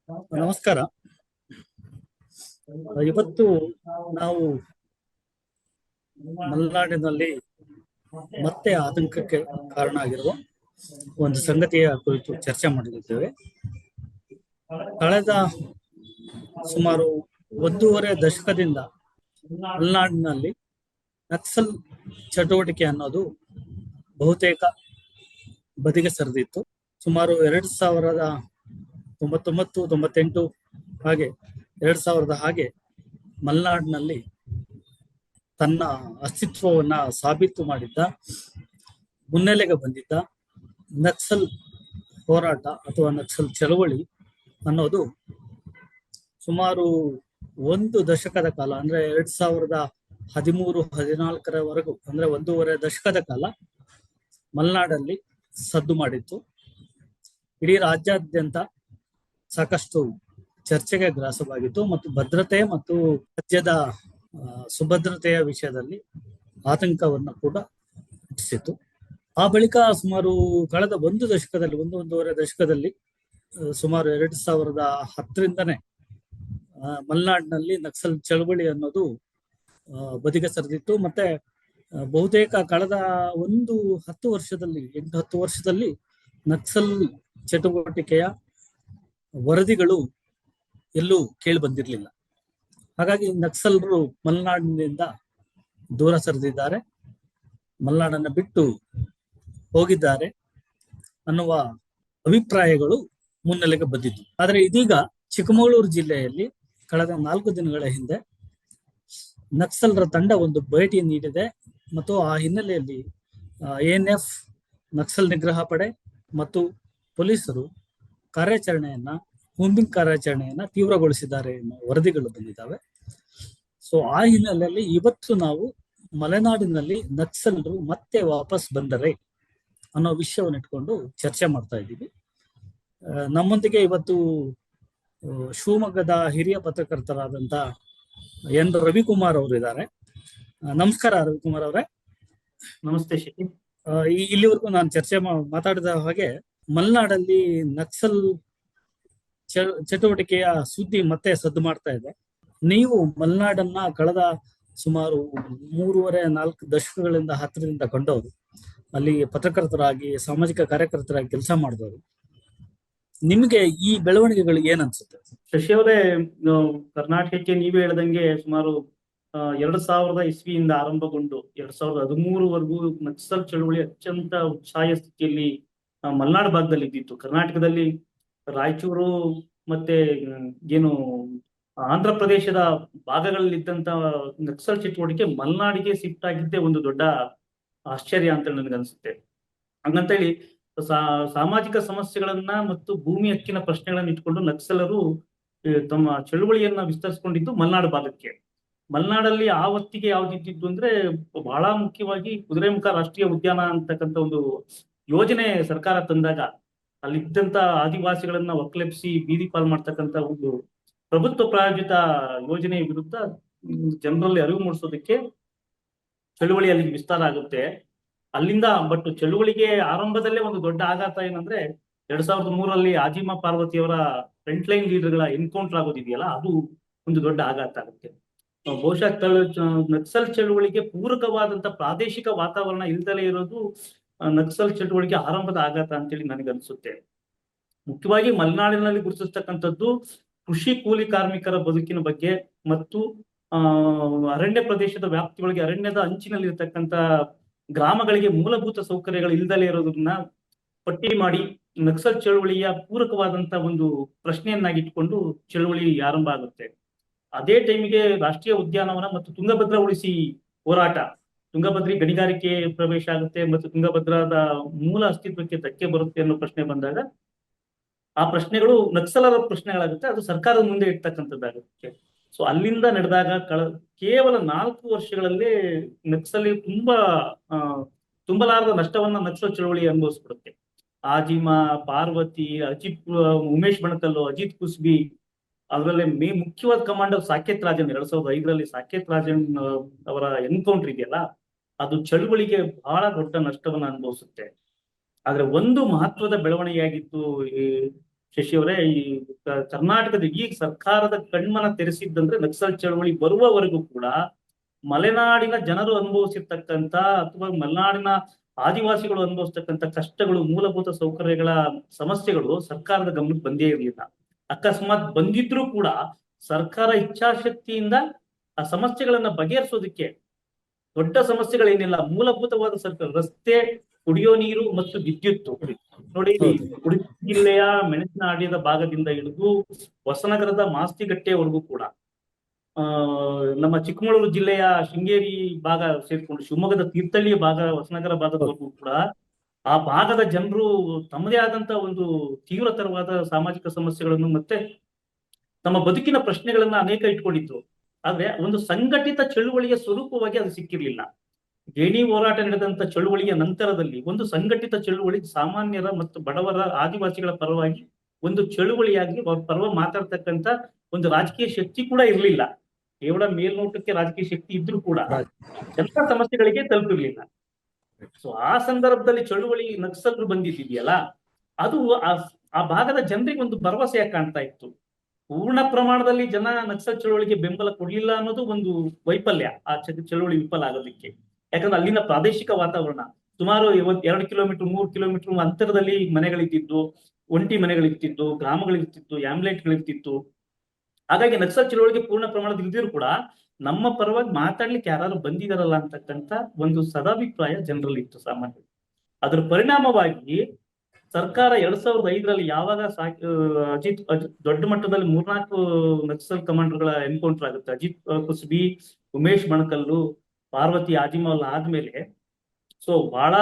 ನಮಸ್ಕಾರ. ಇವತ್ತು ನಾವು ಮಲೆನಾಡಿನಲ್ಲಿ ಮತ್ತೆ ಆತಂಕಕ್ಕೆ ಕಾರಣ ಆಗಿರುವ ಒಂದು ಸಂಗತಿಯ ಕುರಿತು ಚರ್ಚೆ ಮಾಡಲಿದ್ದೇವೆ. ಕಳೆದ ಸುಮಾರು ಒಂದೂವರೆ ದಶಕದಿಂದ ಮಲೆನಾಡಿನಲ್ಲಿ ನಕ್ಸಲ್ ಚಟುವಟಿಕೆ ಅನ್ನೋದು ಬಹುತೇಕ ಬದಿಗೆ ಸರಿದಿತ್ತು. ಸುಮಾರು 2099, 98 ಹಾಗೆ 2000 ಹಾಗೆ ಮಲೆನಾಡಿನಲ್ಲಿ ತನ್ನ ಅಸ್ತಿತ್ವವನ್ನ ಸಾಬೀತು ಮಾಡಿದ್ದ, ಮುನ್ನೆಲೆಗೆ ಬಂದಿದ್ದ ನಕ್ಸಲ್ ಹೋರಾಟ ಅಥವಾ ನಕ್ಸಲ್ ಚಳವಳಿ ಅನ್ನೋದು ಸುಮಾರು ಒಂದು ದಶಕದ ಕಾಲ, ಅಂದ್ರೆ 2013-14 ಅಂದ್ರೆ ಒಂದೂವರೆ ದಶಕದ ಕಾಲ ಮಲೆನಾಡಲ್ಲಿ ಸದ್ದು ಮಾಡಿತ್ತು. ಇಡೀ ರಾಜ್ಯಾದ್ಯಂತ ಸಾಕಷ್ಟು ಚರ್ಚೆಗೆ ಗ್ರಾಸವಾಗಿತ್ತು ಮತ್ತು ಭದ್ರತೆ ಮತ್ತು ರಾಜ್ಯದ ಸುಭದ್ರತೆಯ ವಿಷಯದಲ್ಲಿ ಆತಂಕವನ್ನು ಕೂಡ ಹುಟ್ಟಿಸಿತ್ತು. ಆ ಬಳಿಕ ಸುಮಾರು ಕಳೆದ ಒಂದೂವರೆ ದಶಕದಲ್ಲಿ ಸುಮಾರು 2010ರಿಂದನೇ ಮಲೆನಾಡಿನಲ್ಲಿ ನಕ್ಸಲ್ ಚಳವಳಿ ಅನ್ನೋದು ಬದಿಗೆ ಸರಿದಿತ್ತು. ಮತ್ತೆ ಬಹುತೇಕ ಕಳೆದ 8-10 ವರ್ಷದಲ್ಲಿ ನಕ್ಸಲ್ ಚಟುವಟಿಕೆಯ ವರದಿಗಳು ಎಲ್ಲೂ ಕೇಳಿ ಬಂದಿರಲಿಲ್ಲ. ಹಾಗಾಗಿ ನಕ್ಸಲರು ಮಲೆನಾಡಿನಿಂದ ದೂರ ಸರಿದಿದ್ದಾರೆ, ಮಲೆನಾಡನ್ನು ಬಿಟ್ಟು ಹೋಗಿದ್ದಾರೆ ಅನ್ನುವ ಅಭಿಪ್ರಾಯಗಳು ಮುನ್ನೆಲೆಗೆ ಬಂದಿತ್ತು. ಆದರೆ ಇದೀಗ ಚಿಕ್ಕಮಗಳೂರು ಜಿಲ್ಲೆಯಲ್ಲಿ ಕಳೆದ 4 ದಿನಗಳ ಹಿಂದೆ ನಕ್ಸಲರ ತಂಡ ಒಂದು ಭೇಟಿ ನೀಡಿದೆ ಮತ್ತು ಆ ಹಿನ್ನೆಲೆಯಲ್ಲಿ ANF, ನಕ್ಸಲ್ ನಿಗ್ರಹ ಪಡೆ ಮತ್ತು ಪೊಲೀಸರು ಕೂಂಬಿಂಗ್ ಕಾರ್ಯಾಚರಣೆಯನ್ನ ತೀವ್ರಗೊಳಿಸಿದ್ದಾರೆ ಎನ್ನುವ ವರದಿಗಳು ಬಂದಿದ್ದಾವೆ. ಸೊ ಆ ಹಿನ್ನೆಲೆಯಲ್ಲಿ ಇವತ್ತು ನಾವು ಮಲೆನಾಡಿನಲ್ಲಿ ನಕ್ಸಲರು ಮತ್ತೆ ವಾಪಸ್ ಬಂದರೆ ಅನ್ನೋ ವಿಷಯವನ್ನು ಇಟ್ಕೊಂಡು ಚರ್ಚೆ ಮಾಡ್ತಾ ಇದ್ದೀವಿ. ನಮ್ಮೊಂದಿಗೆ ಇವತ್ತು ಶಿವಮೊಗ್ಗದ ಹಿರಿಯ ಪತ್ರಕರ್ತರಾದಂತ ಎನ್ ರವಿಕುಮಾರ್ ಅವರು ಇದ್ದಾರೆ. ನಮಸ್ಕಾರ ರವಿಕುಮಾರ್ ಅವರೇ. ನಮಸ್ತೆ ಶಶಿ. ಇಲ್ಲಿವರೆಗೂ ನಾನು ಮಾತಾಡಿದ ಹಾಗೆ ಮಲೆನಾಡಲ್ಲಿ ನಕ್ಸಲ್ ಚಟುವಟಿಕೆಯ ಸುದ್ದಿ ಮತ್ತೆ ಸದ್ದು ಮಾಡ್ತಾ ಇದೆ. ನೀವು ಮಲೆನಾಡನ್ನ ಕಳೆದ ಸುಮಾರು 3.5-4 ದಶಕಗಳಿಂದ ಹತ್ತಿರದಿಂದ ಕಂಡವರು, ಅಲ್ಲಿ ಪತ್ರಕರ್ತರಾಗಿ ಸಾಮಾಜಿಕ ಕಾರ್ಯಕರ್ತರಾಗಿ ಕೆಲಸ ಮಾಡಿದವರು, ನಿಮ್ಗೆ ಈ ಬೆಳವಣಿಗೆಗಳು ಏನ್ ಅನ್ಸುತ್ತೆ? ಶಶಿ ಅವರೇ, ಕರ್ನಾಟಕಕ್ಕೆ ನೀವೇ ಹೇಳ್ದಂಗೆ ಸುಮಾರು 2000 ಇಸ್ವಿಯಿಂದ ಆರಂಭಗೊಂಡು 2013ವರೆಗೂ ನಕ್ಸಲ್ ಚಳವಳಿ ಅತ್ಯಂತ ಉತ್ಸಾಹ ಸ್ಥಿತಿಯಲ್ಲಿ ಮಲೆನಾಡು ಭಾಗದಲ್ಲಿ ಇದ್ದಿತ್ತು. ಕರ್ನಾಟಕದಲ್ಲಿ ರಾಯಚೂರು ಮತ್ತೆ ಏನು ಆಂಧ್ರ ಪ್ರದೇಶದ ಭಾಗಗಳಲ್ಲಿದ್ದಂತ ನಕ್ಸಲ್ ಚಟುವಟಿಕೆ ಮಲೆನಾಡಿಗೆ ಶಿಫ್ಟ್ ಆಗಿದ್ದೇ ಒಂದು ದೊಡ್ಡ ಆಶ್ಚರ್ಯ ಅಂತ ನನಗನ್ಸುತ್ತೆ. ಹಂಗಂತೇಳಿ ಸಾಮಾಜಿಕ ಸಮಸ್ಯೆಗಳನ್ನ ಮತ್ತು ಭೂಮಿ ಹಕ್ಕಿನ ಪ್ರಶ್ನೆಗಳನ್ನ ಇಟ್ಕೊಂಡು ನಕ್ಸಲರು ತಮ್ಮ ಚಳುವಳಿಯನ್ನ ವಿಸ್ತರಿಸಿಕೊಂಡಿದ್ದು ಮಲೆನಾಡು ಭಾಗಕ್ಕೆ. ಮಲೆನಾಡಲ್ಲಿ ಆ ಹೊತ್ತಿಗೆ ಯಾವ್ದಿದ್ದು ಅಂದ್ರೆ ಬಹಳ ಮುಖ್ಯವಾಗಿ ಕುದುರೆಮುಖ ರಾಷ್ಟ್ರೀಯ ಉದ್ಯಾನ ಅಂತಕ್ಕಂಥ ಒಂದು ಯೋಜನೆ ಸರ್ಕಾರ ತಂದಾಗ ಅಲ್ಲಿದ್ದಂತ ಆದಿವಾಸಿಗಳನ್ನ ಒಕ್ಕಲೆಬ್ಸಿ ಬೀದಿ ಪಾಲ್ ಮಾಡ್ತಕ್ಕಂಥ ಒಂದು ಪ್ರಭುತ್ವ ಪ್ರಾಯೋಜಿತ ಯೋಜನೆ ವಿರುದ್ಧ ಜನರಲ್ಲಿ ಅರಿವು ಮೂಡಿಸೋದಕ್ಕೆ ಚಳುವಳಿ ಅಲ್ಲಿಗೆ ವಿಸ್ತಾರ ಆಗುತ್ತೆ. ಅಲ್ಲಿಂದ ಬಟ್ ಚಳುವಳಿಗೆ ಆರಂಭದಲ್ಲೇ ಒಂದು ದೊಡ್ಡ ಆಘಾತ ಏನಂದ್ರೆ 2003ರಲ್ಲಿ ಆಜಿಮಾ ಪಾರ್ವತಿಯವರ ಫ್ರಂಟ್ ಲೈನ್ ಲೀಡರ್ಗಳ ಎನ್ಕೌಂಟರ್ ಆಗೋದಿದೆಯಲ್ಲ, ಅದು ಒಂದು ದೊಡ್ಡ ಆಘಾತ ಆಗುತ್ತೆ. ಬಹುಶಃ ನಕ್ಸಲ್ ಚಳುವಳಿಗೆ ಪೂರಕವಾದಂತ ಪ್ರಾದೇಶಿಕ ವಾತಾವರಣ ಇಲ್ದಲೇ ಇರೋದು ನಕ್ಸಲ್ ಚಟುವಟಿಕೆ ಆರಂಭದ ಆಘಾತ ಅಂತೇಳಿ ನನಗನ್ಸುತ್ತೆ. ಮುಖ್ಯವಾಗಿ ಮಲೆನಾಡಿನಲ್ಲಿ ಗುರುತಿಸ್ತಕ್ಕಂಥದ್ದು ಕೃಷಿ ಕೂಲಿ ಕಾರ್ಮಿಕರ ಬದುಕಿನ ಬಗ್ಗೆ ಮತ್ತು ಅರಣ್ಯ ಪ್ರದೇಶದ ವ್ಯಾಪ್ತಿಯೊಳಗೆ ಅರಣ್ಯದ ಅಂಚಿನಲ್ಲಿ ಇರ್ತಕ್ಕಂಥ ಗ್ರಾಮಗಳಿಗೆ ಮೂಲಭೂತ ಸೌಕರ್ಯಗಳು ಇಲ್ದಲೇ ಇರೋದನ್ನ ಪಟ್ಟಿ ಮಾಡಿ ನಕ್ಸಲ್ ಚಳುವಳಿಯ ಪೂರಕವಾದಂತ ಒಂದು ಪ್ರಶ್ನೆಯನ್ನಾಗಿಟ್ಕೊಂಡು ಚಳುವಳಿ ಆರಂಭ ಆಗುತ್ತೆ. ಅದೇ ಟೈಮಿಗೆ ರಾಷ್ಟ್ರೀಯ ಉದ್ಯಾನವನ ಮತ್ತು ತುಂಗಭದ್ರಾ ಉಳಿಸಿ ಹೋರಾಟ, ತುಂಗಭದ್ರಿ ಗಣಿಗಾರಿಕೆ ಪ್ರವೇಶ ಆಗುತ್ತೆ ಮತ್ತು ತುಂಗಭದ್ರಾದ ಮೂಲ ಅಸ್ತಿತ್ವಕ್ಕೆ ಧಕ್ಕೆ ಬರುತ್ತೆ ಅನ್ನೋ ಪ್ರಶ್ನೆ ಬಂದಾಗ ಆ ಪ್ರಶ್ನೆಗಳು ನಕ್ಸಲರ ಪ್ರಶ್ನೆಗಳಾಗುತ್ತೆ, ಅದು ಸರ್ಕಾರದ ಮುಂದೆ ಇಡ್ತಕ್ಕಂಥದ್ದಾಗುತ್ತೆ. ಸೊ ಅಲ್ಲಿಂದ ನಡೆದಾಗ ಕೇವಲ 4 ವರ್ಷಗಳಲ್ಲಿ ನಕ್ಸಲಿ ತುಂಬಲಾರದ ನಷ್ಟವನ್ನ ನಕ್ಸಲ್ ಚಳವಳಿ ಅನುಭವಿಸ್ಬಿಡುತ್ತೆ. ಆಜಿಮಾ, ಪಾರ್ವತಿ, ಉಮೇಶ್ ಬಣಕಲ್ಲು, ಅಜಿತ್ ಕುಸ್ಬಿ, ಅದರಲ್ಲಿ ಮುಖ್ಯವಾದ ಕಮಾಂಡರ್ ಸಾಕೇತ್ ರಾಜನ್ 2005ರಲ್ಲಿ ಸಾಕೇತ್ ರಾಜನ್ ಅವರ ಎನ್ಕೌಂಟರ್ ಇದೆಯಲ್ಲ, ಅದು ಚಳುವಳಿಗೆ ಬಹಳ ದೊಡ್ಡ ನಷ್ಟವನ್ನ ಅನುಭವಿಸುತ್ತೆ. ಆದ್ರೆ ಒಂದು ಮಹತ್ವದ ಬೆಳವಣಿಗೆಯಾಗಿತ್ತು ಈ ಶಶಿ ಅವರೇ, ಈ ಕರ್ನಾಟಕದ ಈ ಸರ್ಕಾರದ ಕಣ್ಮನ ತೆರೆಸಿದ್ದಂದ್ರೆ ನಕ್ಸಲ್ ಚಳವಳಿ ಬರುವವರೆಗೂ ಕೂಡ ಮಲೆನಾಡಿನ ಜನರು ಅನುಭವಿಸಿರ್ತಕ್ಕಂಥ ಅಥವಾ ಮಲೆನಾಡಿನ ಆದಿವಾಸಿಗಳು ಅನುಭವಿಸ್ತಕ್ಕಂಥ ಕಷ್ಟಗಳು, ಮೂಲಭೂತ ಸೌಕರ್ಯಗಳ ಸಮಸ್ಯೆಗಳು ಸರ್ಕಾರದ ಗಮನಕ್ಕೆ ಬಂದೇ ಇರಲಿಲ್ಲ. ಅಕಸ್ಮಾತ್ ಬಂದಿದ್ರೂ ಕೂಡ ಸರ್ಕಾರ ಇಚ್ಛಾಶಕ್ತಿಯಿಂದ ಆ ಸಮಸ್ಯೆಗಳನ್ನ ಬಗೆಹರಿಸೋದಕ್ಕೆ, ದೊಡ್ಡ ಸಮಸ್ಯೆಗಳೇನಿಲ್ಲ, ಮೂಲಭೂತವಾದ ಸರ್ಕಾರ, ರಸ್ತೆ, ಕುಡಿಯೋ ನೀರು ಮತ್ತು ವಿದ್ಯುತ್. ನೋಡಿ, ಉಡುಪಿ ಜಿಲ್ಲೆಯ ಮೆಣಸಿನಹಾಡಿದ ಭಾಗದಿಂದ ಹಿಡಿದು ಹೊಸನಗರದ ಮಾಸ್ತಿಗಟ್ಟೆವರೆಗೂ ಕೂಡ, ನಮ್ಮ ಚಿಕ್ಕಮಗಳೂರು ಜಿಲ್ಲೆಯ ಶೃಂಗೇರಿ ಭಾಗ ಸೇರಿಕೊಂಡು ಶಿವಮೊಗ್ಗದ ತೀರ್ಥಹಳ್ಳಿಯ ಭಾಗ, ಹೊಸನಗರ ಭಾಗದವರೆಗೂ ಕೂಡ ಆ ಭಾಗದ ಜನರು ತಮ್ಮದೇ ಆದಂತ ಒಂದು ತೀವ್ರತರವಾದ ಸಾಮಾಜಿಕ ಸಮಸ್ಯೆಗಳನ್ನು ಮತ್ತೆ ತಮ್ಮ ಬದುಕಿನ ಪ್ರಶ್ನೆಗಳನ್ನ ಅನೇಕ ಇಟ್ಕೊಂಡಿದ್ರು. ಆದ್ರೆ ಒಂದು ಸಂಘಟಿತ ಚಳುವಳಿಯ ಸ್ವರೂಪವಾಗಿ ಅದು ಸಿಕ್ಕಿರ್ಲಿಲ್ಲ. ಗೇಣಿ ಹೋರಾಟ ನಡೆದಂತ ಚಳುವಳಿಯ ನಂತರದಲ್ಲಿ ಒಂದು ಸಂಘಟಿತ ಚಳುವಳಿ, ಸಾಮಾನ್ಯರ ಮತ್ತು ಬಡವರ, ಆದಿವಾಸಿಗಳ ಪರವಾಗಿ ಒಂದು ಚಳುವಳಿಯಾಗಿ ಅವ್ರ ಪರವ ಮಾತಾಡ್ತಕ್ಕಂಥ ಒಂದು ರಾಜಕೀಯ ಶಕ್ತಿ ಕೂಡ ಇರಲಿಲ್ಲ. ಕೇವಲ ಮೇಲ್ನೋಟಕ್ಕೆ ರಾಜಕೀಯ ಶಕ್ತಿ ಇದ್ರೂ ಕೂಡ ಎಲ್ಲ ಸಮಸ್ಯೆಗಳಿಗೆ ತಲುಪಿರ್ಲಿಲ್ಲ. ಸೊ ಆ ಸಂದರ್ಭದಲ್ಲಿ ಚಳುವಳಿ ನಕ್ಸಲರು ಬಂದಿದೆಯಲ್ಲ, ಅದು ಆ ಭಾಗದ ಜನರಿಗೆ ಒಂದು ಭರವಸೆಯಾಗಿ ಕಾಣ್ತಾ ಇತ್ತು. ಪೂರ್ಣ ಪ್ರಮಾಣದಲ್ಲಿ ಜನ ನಕ್ಸಲ್ ಚಳುವಳಿಗೆ ಬೆಂಬಲ ಕೊಡ್ಲಿಲ್ಲ ಅನ್ನೋದು ಒಂದು ವೈಫಲ್ಯ, ಆ ಚಳುವಳಿ ವಿಫಲ ಆಗೋದಕ್ಕೆ. ಯಾಕಂದ್ರೆ ಅಲ್ಲಿನ ಪ್ರಾದೇಶಿಕ ವಾತಾವರಣ, ಸುಮಾರು 2 ಕಿಲೋಮೀಟರ್ 3 ಕಿಲೋಮೀಟರ್ ಅಂತರದಲ್ಲಿ ಮನೆಗಳಿರ್ತಿದ್ದು, ಒಂಟಿ ಮನೆಗಳಿರ್ತಿದ್ದು, ಗ್ರಾಮಗಳಿರ್ತಿತ್ತು, ಹ್ಯಾಮ್ಲೆಟ್ಗಳಿರ್ತಿತ್ತು. ಹಾಗಾಗಿ ನಕ್ಸಲ್ ಚಳುವಳಿಗೆ ಪೂರ್ಣ ಪ್ರಮಾಣದ ಇಲ್ದಿದ್ರು ಕೂಡ ನಮ್ಮ ಪರವಾಗಿ ಮಾತಾಡ್ಲಿಕ್ಕೆ ಯಾರು ಬಂದಿದಾರಲ್ಲ ಅಂತಕ್ಕಂಥ ಒಂದು ಸದಾಭಿಪ್ರಾಯ ಜನರಲ್ಲಿ ಇತ್ತು, ಸಾಮಾನ್ಯ. ಅದರ ಪರಿಣಾಮವಾಗಿ ಸರ್ಕಾರ 2005ರಲ್ಲಿ ಯಾವಾಗ ಅಜಿತ್ ದೊಡ್ಡ ಮಟ್ಟದಲ್ಲಿ 3-4 ನಕ್ಸಲ್ ಕಮಾಂಡರ್ಗಳ ಎನ್ಕೌಂಟರ್ ಆಗುತ್ತೆ, ಅಜಿತ್ ಕುಸ್ಬಿ, ಉಮೇಶ್ ಬಣಕಲ್ಲು, ಪಾರ್ವತಿ ಆದಿಮಾಲ್ ಆದ್ಮೇಲೆ, ಸೊ ಬಹಳ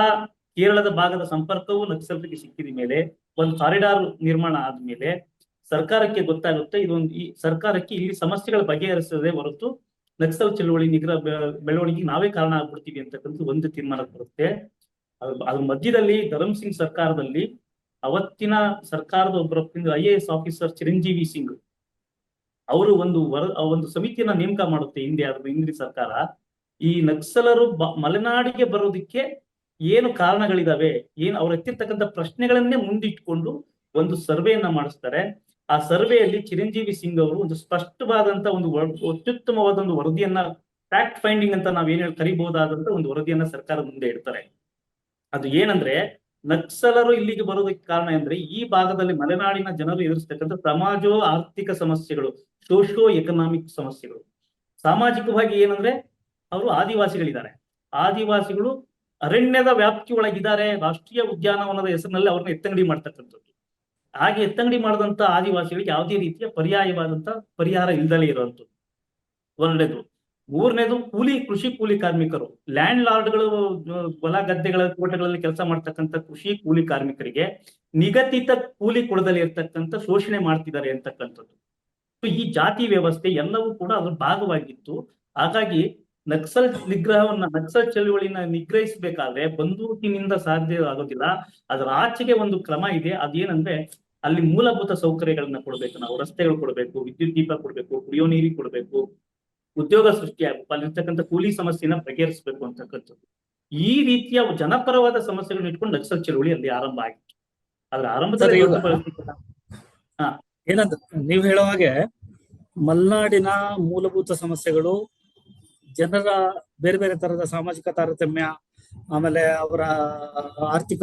ಕೇರಳದ ಭಾಗದ ಸಂಪರ್ಕವು ನಕ್ಸಲರಿಗೆ ಸಿಕ್ಕಿದ ಮೇಲೆ, ಒಂದು ಕಾರಿಡಾರ್ ನಿರ್ಮಾಣ ಆದ್ಮೇಲೆ ಸರ್ಕಾರಕ್ಕೆ ಗೊತ್ತಾಗುತ್ತೆ ಈ ಸರ್ಕಾರಕ್ಕೆ ಇಲ್ಲಿ ಸಮಸ್ಯೆಗಳ ಬಗೆಹರಿಸದೆ ಹೊರತು ನಕ್ಸಲ್ ಚಳುವಳಿ ನಿಗ್ರಹ ಬೆಳವಣಿಗೆಗೆ ನಾವೇ ಕಾರಣ ಆಗ್ಬಿಡ್ತೀವಿ ಅಂತಕ್ಕಂಥ ಒಂದು ತೀರ್ಮಾನ ಬರುತ್ತೆ. ಅದ್ರ ಮಧ್ಯದಲ್ಲಿ ಧರಮ್ ಸಿಂಗ್ ಸರ್ಕಾರದಲ್ಲಿ ಅವತ್ತಿನ ಸರ್ಕಾರದ ಒಬ್ಬರ IAS ಆಫೀಸರ್ ಚಿರಂಜೀವಿ ಸಿಂಗ್ ಅವರು ಒಂದು ಸಮಿತಿಯನ್ನ ನೇಮಕ ಮಾಡುತ್ತೆ ಹಿಂದಿನ ಸರ್ಕಾರ. ಈ ನಕ್ಸಲರು ಮಲೆನಾಡಿಗೆ ಬರೋದಕ್ಕೆ ಏನು ಕಾರಣಗಳಿದಾವೆ, ಏನು ಅವ್ರು ಎತ್ತಿರ್ತಕ್ಕಂಥ ಪ್ರಶ್ನೆಗಳನ್ನೇ ಮುಂದಿಟ್ಕೊಂಡು ಒಂದು ಸರ್ವೆಯನ್ನ ಮಾಡಿಸ್ತಾರೆ. ಆ ಸರ್ವೆಯಲ್ಲಿ ಚಿರಂಜೀವಿ ಸಿಂಗ್ ಅವರು ಒಂದು ಸ್ಪಷ್ಟವಾದಂತ ಒಂದು ಅತ್ಯುತ್ತಮವಾದ ಒಂದು ವರದಿಯನ್ನ, ಫ್ಯಾಕ್ಟ್ ಫೈಂಡಿಂಗ್ ಅಂತ ನಾವೇನು ಕರಿಬಹುದಾದಂತ ಒಂದು ವರದಿಯನ್ನ ಸರ್ಕಾರದ ಮುಂದೆ ಇಡ್ತಾರೆ. ಅದು ಏನಂದ್ರೆ, ನಕ್ಸಲರು ಇಲ್ಲಿಗೆ ಬರೋದಕ್ಕೆ ಕಾರಣ ಅಂದ್ರೆ ಈ ಭಾಗದಲ್ಲಿ ಮಲೆನಾಡಿನ ಜನರು ಎದುರಿಸ್ತಕ್ಕಂಥ ಸಮಾಜೋ ಆರ್ಥಿಕ ಸಮಸ್ಯೆಗಳು, ಸೋಶಿಯೋ ಎಕನಾಮಿಕ್ ಸಮಸ್ಯೆಗಳು. ಸಾಮಾಜಿಕವಾಗಿ ಏನಂದ್ರೆ, ಅವರು ಆದಿವಾಸಿಗಳಿದ್ದಾರೆ, ಆದಿವಾಸಿಗಳು ಅರಣ್ಯದ ವ್ಯಾಪ್ತಿ ಒಳಗಿದ್ದಾರೆ, ರಾಷ್ಟ್ರೀಯ ಉದ್ಯಾನವನದ ಹೆಸರಿನಲ್ಲಿ ಅವ್ರನ್ನ ಎತ್ತಂಗಡಿ ಮಾಡ್ತಕ್ಕಂಥದ್ದು. ಹಾಗೆ ಎತ್ತಂಗಡಿ ಮಾಡಿದಂತ ಆದಿವಾಸಿಗಳಿಗೆ ಯಾವುದೇ ರೀತಿಯ ಪರ್ಯಾಯವಾದಂತ ಪರಿಹಾರ ಇಲ್ದಲೇ ಇರುವಂಥದ್ದು ಒಂದನೇದು. ಮೂರನೇದು ಕೃಷಿ ಕೂಲಿ ಕಾರ್ಮಿಕರು, ಲ್ಯಾಂಡ್ ಲಾರ್ಡ್ಗಳು, ಹೊಲ ಗದ್ದೆಗಳ ತೋಟಗಳಲ್ಲಿ ಕೆಲಸ ಮಾಡ್ತಕ್ಕಂಥ ಕೃಷಿ ಕೂಲಿ ಕಾರ್ಮಿಕರಿಗೆ ನಿಗದಿತ ಕೂಲಿ ಕೊಡದಲ್ಲಿ ಇರ್ತಕ್ಕಂಥ ಶೋಷಣೆ ಮಾಡ್ತಿದ್ದಾರೆ ಅಂತಕ್ಕಂಥದ್ದು. ಈ ಜಾತಿ ವ್ಯವಸ್ಥೆ ಎಲ್ಲವೂ ಕೂಡ ಅದ್ರ ಭಾಗವಾಗಿತ್ತು. ಹಾಗಾಗಿ ನಕ್ಸಲ್ ಚಳುವಳಿನ ನಿಗ್ರಹಿಸಬೇಕಾದ್ರೆ ಬಂದೂಕಿನಿಂದ ಸಾಧ್ಯ ಆಗೋದಿಲ್ಲ. ಅದರ ಆಚೆಗೆ ಒಂದು ಕ್ರಮ ಇದೆ. ಅದೇನಂದ್ರೆ, ಅಲ್ಲಿ ಮೂಲಭೂತ ಸೌಕರ್ಯಗಳನ್ನ ಕೊಡ್ಬೇಕು, ನಾವು ರಸ್ತೆಗಳು ಕೊಡ್ಬೇಕು, ವಿದ್ಯುತ್ ದೀಪ ಕೊಡ್ಬೇಕು, ಕುಡಿಯೋ ನೀರಿಗೆ ಕೊಡ್ಬೇಕು, ಉದ್ಯೋಗ ಸೃಷ್ಟಿಯಾಗಬೇಕು, ಅಲ್ಲಿರ್ತಕ್ಕಂಥ ಕೂಲಿ ಸಮಸ್ಯೆನ ಬಗೆಹರಿಸಬೇಕು ಅಂತಕ್ಕಂಥದ್ದು. ಈ ರೀತಿಯ ಜನಪರವಾದ ಸಮಸ್ಯೆಗಳನ್ನ ಇಟ್ಕೊಂಡು ನಕ್ಸಲ್ ಚಳುವಳಿ ಅಲ್ಲಿ ಆರಂಭ ಆಗಿತ್ತು. ಅದ್ರ ಆರಂಭದಲ್ಲಿ ಏನಂತ ನೀವು ಹೇಳೋ ಹಾಗೆ ಮಲೆನಾಡಿನ ಮೂಲಭೂತ ಸಮಸ್ಯೆಗಳು, ಜನರ ಬೇರೆ ಬೇರೆ ತರದ ಸಾಮಾಜಿಕ ತಾರತಮ್ಯ, ಆಮೇಲೆ ಅವರ ಆರ್ಥಿಕ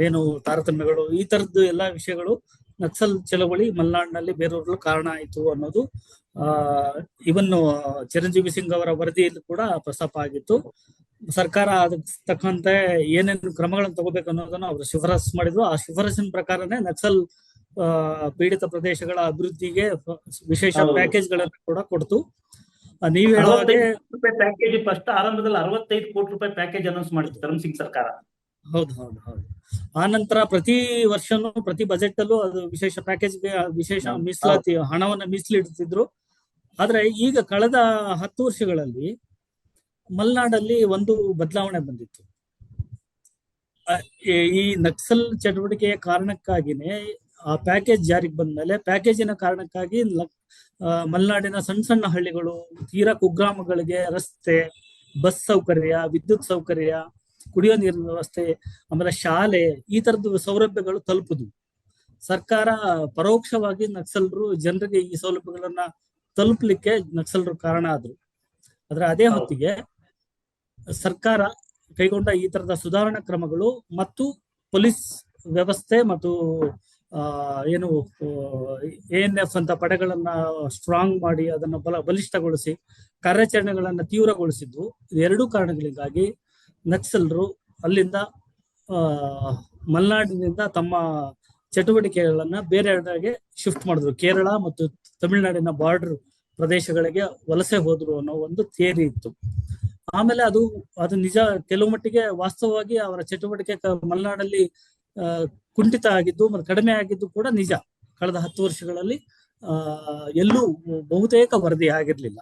ಏನು ತಾರತಮ್ಯಗಳು, ಈ ತರದ್ದು ಎಲ್ಲಾ ವಿಷಯಗಳು ನಕ್ಸಲ್ ಚಳವಳಿ ಮಲೆನಾಡಿನಲ್ಲಿ ಬೇರೂರಲು ಕಾರಣ ಆಯಿತು ಅನ್ನೋದು ಇವನ್ನು ಚಿರಂಜೀವಿ ಸಿಂಗ್ ಅವರ ವರದಿಯಲ್ಲಿ ಕೂಡ ಪ್ರಸ್ತಾಪ ಆಗಿತ್ತು. ಸರ್ಕಾರ ಅದಕ್ಕೆ ತಕ್ಕಂತೆ ಏನೇನು ಕ್ರಮಗಳನ್ನು ತಗೋಬೇಕು ಅನ್ನೋದನ್ನ ಅವರು ಶಿಫಾರಸು ಮಾಡಿದ್ರು. ಆ ಶಿಫಾರಸಿನ ಪ್ರಕಾರನೇ ನಕ್ಸಲ್ ಪೀಡಿತ ಪ್ರದೇಶಗಳ ಅಭಿವೃದ್ಧಿಗೆ ವಿಶೇಷ ಪ್ಯಾಕೇಜ್ ಗಳನ್ನ ಕೂಡ ಕೊಡ್ತು. ನೀವು ಹೇಳುವಾಗೆ ಪ್ಯಾಕೇಜ್ ಫಸ್ಟ್ ಆರಂಭದಲ್ಲಿ 65 ಕೋಟಿ ರೂಪಾಯಿ ಪ್ಯಾಕೇಜ್ ಅನೌನ್ಸ್ ಮಾಡಿತ್ತು ಧರಮ್ ಸಿಂಗ್ ಸರ್ಕಾರ. ಹೌದು. ಆ ನಂತರ ಪ್ರತಿ ವರ್ಷನೂ ಪ್ರತಿ ಬಜೆಟ್ ಅಲ್ಲೂ ಅದು ವಿಶೇಷ ಪ್ಯಾಕೇಜ್ಗೆ ವಿಶೇಷ ಮೀಸಲಾತಿ ಹಣವನ್ನ ಮೀಸಲಿಡ್ತಿದ್ರು. ಆದ್ರೆ ಈಗ ಕಳೆದ 10 ವರ್ಷಗಳಲ್ಲಿ ಮಲೆನಾಡಲ್ಲಿ ಒಂದು ಬದಲಾವಣೆ ಬಂದಿತ್ತು. ಈ ನಕ್ಸಲ್ ಚಟುವಟಿಕೆಯ ಕಾರಣಕ್ಕಾಗಿನೇ ಆ ಪ್ಯಾಕೇಜ್ ಜಾರಿಗೆ ಬಂದ್ಮೇಲೆ ಪ್ಯಾಕೇಜಿನ ಕಾರಣಕ್ಕಾಗಿ ಮಲೆನಾಡಿನ ಸಣ್ಣ ಸಣ್ಣ ಹಳ್ಳಿಗಳು, ತೀರಾ ಕುಗ್ರಾಮಗಳಿಗೆ ರಸ್ತೆ, ಬಸ್ ಸೌಕರ್ಯ, ವಿದ್ಯುತ್ ಸೌಕರ್ಯ, ಕುಡಿಯೋ ನೀರಿನ ವ್ಯವಸ್ಥೆ, ಆಮೇಲೆ ಶಾಲೆ, ಈ ತರದ್ದು ಸೌಲಭ್ಯಗಳು ತಲುಪುದು. ಸರ್ಕಾರ ಪರೋಕ್ಷವಾಗಿ ನಕ್ಸಲರು ಜನರಿಗೆ ಈ ಸೌಲಭ್ಯಗಳನ್ನ ತಲುಪಲಿಕ್ಕೆ ನಕ್ಸಲರು ಕಾರಣ ಆದ್ರು. ಆದ್ರೆ ಅದೇ ಹೊತ್ತಿಗೆ ಸರ್ಕಾರ ಕೈಗೊಂಡ ಈ ತರದ ಸುಧಾರಣಾ ಕ್ರಮಗಳು ಮತ್ತು ಪೊಲೀಸ್ ವ್ಯವಸ್ಥೆ ಮತ್ತು ಏನು ANF ಅಂತ ಪಡೆಗಳನ್ನ ಸ್ಟ್ರಾಂಗ್ ಮಾಡಿ ಅದನ್ನ ಬಲಿಷ್ಠಗೊಳಿಸಿ ಕಾರ್ಯಾಚರಣೆಗಳನ್ನ ತೀವ್ರಗೊಳಿಸಿದ್ವು. ಎರಡೂ ಕಾರಣಗಳಿಗಾಗಿ ನಕ್ಸಲರು ಅಲ್ಲಿಂದ ಮಲೆನಾಡಿನಿಂದ ತಮ್ಮ ಚಟುವಟಿಕೆಗಳನ್ನ ಬೇರೆಡೆಗೆ ಶಿಫ್ಟ್ ಮಾಡಿದ್ರು. ಕೇರಳ ಮತ್ತು ತಮಿಳುನಾಡಿನ ಬಾರ್ಡರ್ ಪ್ರದೇಶಗಳಿಗೆ ವಲಸೆ ಹೋದ್ರು ಅನ್ನೋ ಒಂದು ಥಿಯರಿ ಇತ್ತು. ಆಮೇಲೆ ಅದು ನಿಜ, ಕೆಲವು ಮಟ್ಟಿಗೆ ವಾಸ್ತವವಾಗಿ ಅವರ ಚಟುವಟಿಕೆ ಮಲೆನಾಡಲ್ಲಿ ಕುಂಠಿತ ಆಗಿದ್ದು ಮತ್ತು ಕಡಿಮೆ ಆಗಿದ್ದು ಕೂಡ ನಿಜ. ಕಳೆದ 10 ವರ್ಷಗಳಲ್ಲಿ ಎಲ್ಲೂ ಬಹುತೇಕ ವರದಿ ಆಗಿರ್ಲಿಲ್ಲ.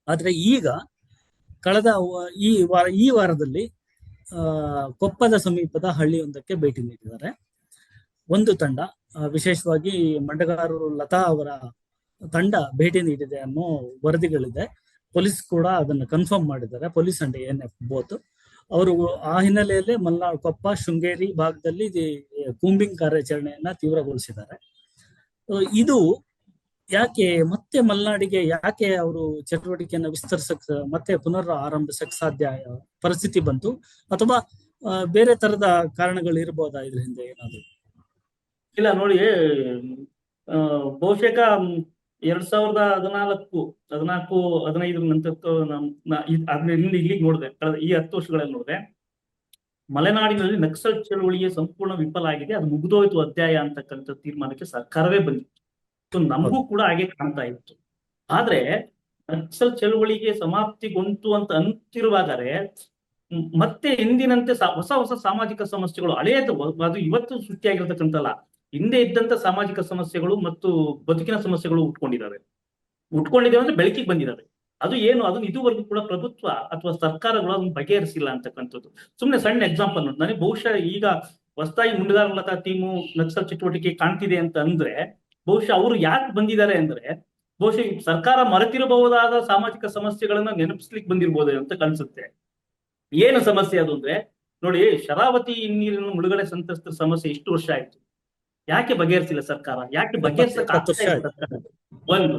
ಆದ್ರೆ ಈಗ ಕಳೆದ ಈ ವಾರದಲ್ಲಿ ಕೊಪ್ಪದ ಸಮೀಪದ ಹಳ್ಳಿಯೊಂದಕ್ಕೆ ಭೇಟಿ ನೀಡಿದ್ದಾರೆ ಒಂದು ತಂಡ. ವಿಶೇಷವಾಗಿ ಮಂಡಗಾರರು ಲತಾ ಅವರ ತಂಡ ಭೇಟಿ ನೀಡಿದೆ ಅನ್ನೋ ವರದಿಗಳಿದೆ. ಪೊಲೀಸ್ ಕೂಡ ಅದನ್ನು ಕನ್ಫರ್ಮ್ ಮಾಡಿದ್ದಾರೆ, ಪೊಲೀಸ್ ಅಂಡ್ ANF ಬೋತ್. ಅವರು ಆ ಹಿನ್ನೆಲೆಯಲ್ಲಿ ಮಲ್ನಾಡ್, ಕೊಪ್ಪ, ಶೃಂಗೇರಿ ಭಾಗದಲ್ಲಿ ಕೂಂಬಿಂಗ್ ಕಾರ್ಯಾಚರಣೆಯನ್ನ ತೀವ್ರಗೊಳಿಸಿದ್ದಾರೆ. ಇದು ಯಾಕೆ ಮತ್ತೆ ಮಲೆನಾಡಿಗೆ ಯಾಕೆ ಅವರು ಚಟುವಟಿಕೆಯನ್ನ ವಿಸ್ತರಿಸಕ್ ಮತ್ತೆ ಪುನರ್ ಆರಂಭಿಸಕ್ ಸಾಧ್ಯ ಪರಿಸ್ಥಿತಿ ಬಂತು, ಅಥವಾ ಬೇರೆ ತರದ ಕಾರಣಗಳು ಇರಬಹುದಾ ಇದ್ರ ಹಿಂದೆ ಏನಾದ್ರು? ಇಲ್ಲ ನೋಡಿ, ಬಹುಶಃ 2014-15 ನಂತರ ಇಲ್ಲಿಗೆ ನೋಡಿದೆ, ಕಳೆದ ಈ 10 ವರ್ಷಗಳಲ್ಲಿ ನೋಡಿದೆ, ಮಲೆನಾಡಿನಲ್ಲಿ ನಕ್ಸಲ್ ಚಳುವಳಿಯ ಸಂಪೂರ್ಣ ವಿಫಲ ಆಗಿದೆ, ಅದು ಮುಗಿದೋಯ್ತು ಅಧ್ಯಾಯ ಅಂತಕ್ಕಂಥ ತೀರ್ಮಾನಕ್ಕೆ ಸರ್ಕಾರವೇ ಬಂದಿತ್ತು. ನಮಗೂ ಕೂಡ ಹಾಗೆ ಕಾಣ್ತಾ ಇತ್ತು. ಆದ್ರೆ ನಕ್ಸಲ್ ಚಳುವಳಿಗೆ ಸಮಾಪ್ತಿಗೊಂತು ಅಂತ ಅಂತಿರುವಾಗಲೇ ಮತ್ತೆ ಎಂದಿನಂತೆ ಹೊಸ ಹೊಸ ಸಾಮಾಜಿಕ ಸಮಸ್ಯೆಗಳು, ಹಳೆಯದು ಅದು ಇವತ್ತು ಸೃಷ್ಟಿಯಾಗಿರ್ತಕ್ಕಂಥಲ್ಲ, ಹಿಂದೆ ಇದ್ದಂತ ಸಾಮಾಜಿಕ ಸಮಸ್ಯೆಗಳು ಮತ್ತು ಬದುಕಿನ ಸಮಸ್ಯೆಗಳು ಉಟ್ಕೊಂಡಿದ್ದಾವೆ ಅಂದ್ರೆ ಬೆಳಕಿಗೆ ಬಂದಿದ್ದಾವೆ. ಅದು ಏನು, ಅದನ್ನ ಇದುವರೆಗೂ ಕೂಡ ಪ್ರಭುತ್ವ ಅಥವಾ ಸರ್ಕಾರಗಳು ಅದನ್ನ ಬಗೆಹರಿಸಿಲ್ಲ ಅಂತಕ್ಕಂಥದ್ದು. ಸುಮ್ನೆ ಸಣ್ಣ ಎಕ್ಸಾಂಪಲ್ ನೋಡಿ, ನನಗೆ ಬಹುಶಃ ಈಗ ಹೊಸದಾಗಿ ಮುಂಡಗಾರ ಲತಾ ಟೀಮು ನಕ್ಸಲ್ ಚಟುವಟಿಕೆ ಕಾಣ್ತಿದೆ ಅಂತ ಅಂದ್ರೆ ಬಹುಶಃ ಅವರು ಯಾಕೆ ಬಂದಿದ್ದಾರೆ ಅಂದ್ರೆ ಬಹುಶಃ ಸರ್ಕಾರ ಮರೆತಿರಬಹುದಾದ ಸಾಮಾಜಿಕ ಸಮಸ್ಯೆಗಳನ್ನ ನೆನಪಿಸ್ಲಿಕ್ಕೆ ಬಂದಿರ್ಬೋದು ಅಂತ ಕಾಣಿಸುತ್ತೆ. ಏನು ಸಮಸ್ಯೆ ಅದು ಅಂದ್ರೆ ನೋಡಿ, ಶರಾವತಿ ನೀರಿನ ಮುಳುಗಡೆ ಸಂತ್ರಸ್ತರ ಸಮಸ್ಯೆ ಇಷ್ಟು ವರ್ಷ ಆಯ್ತು, ಯಾಕೆ ಬಗೆಹರಿಸಿಲ್ಲ ಸರ್ಕಾರ? ಯಾಕೆ ಬಗೆಹರಿಸಕ್ ಒಂದು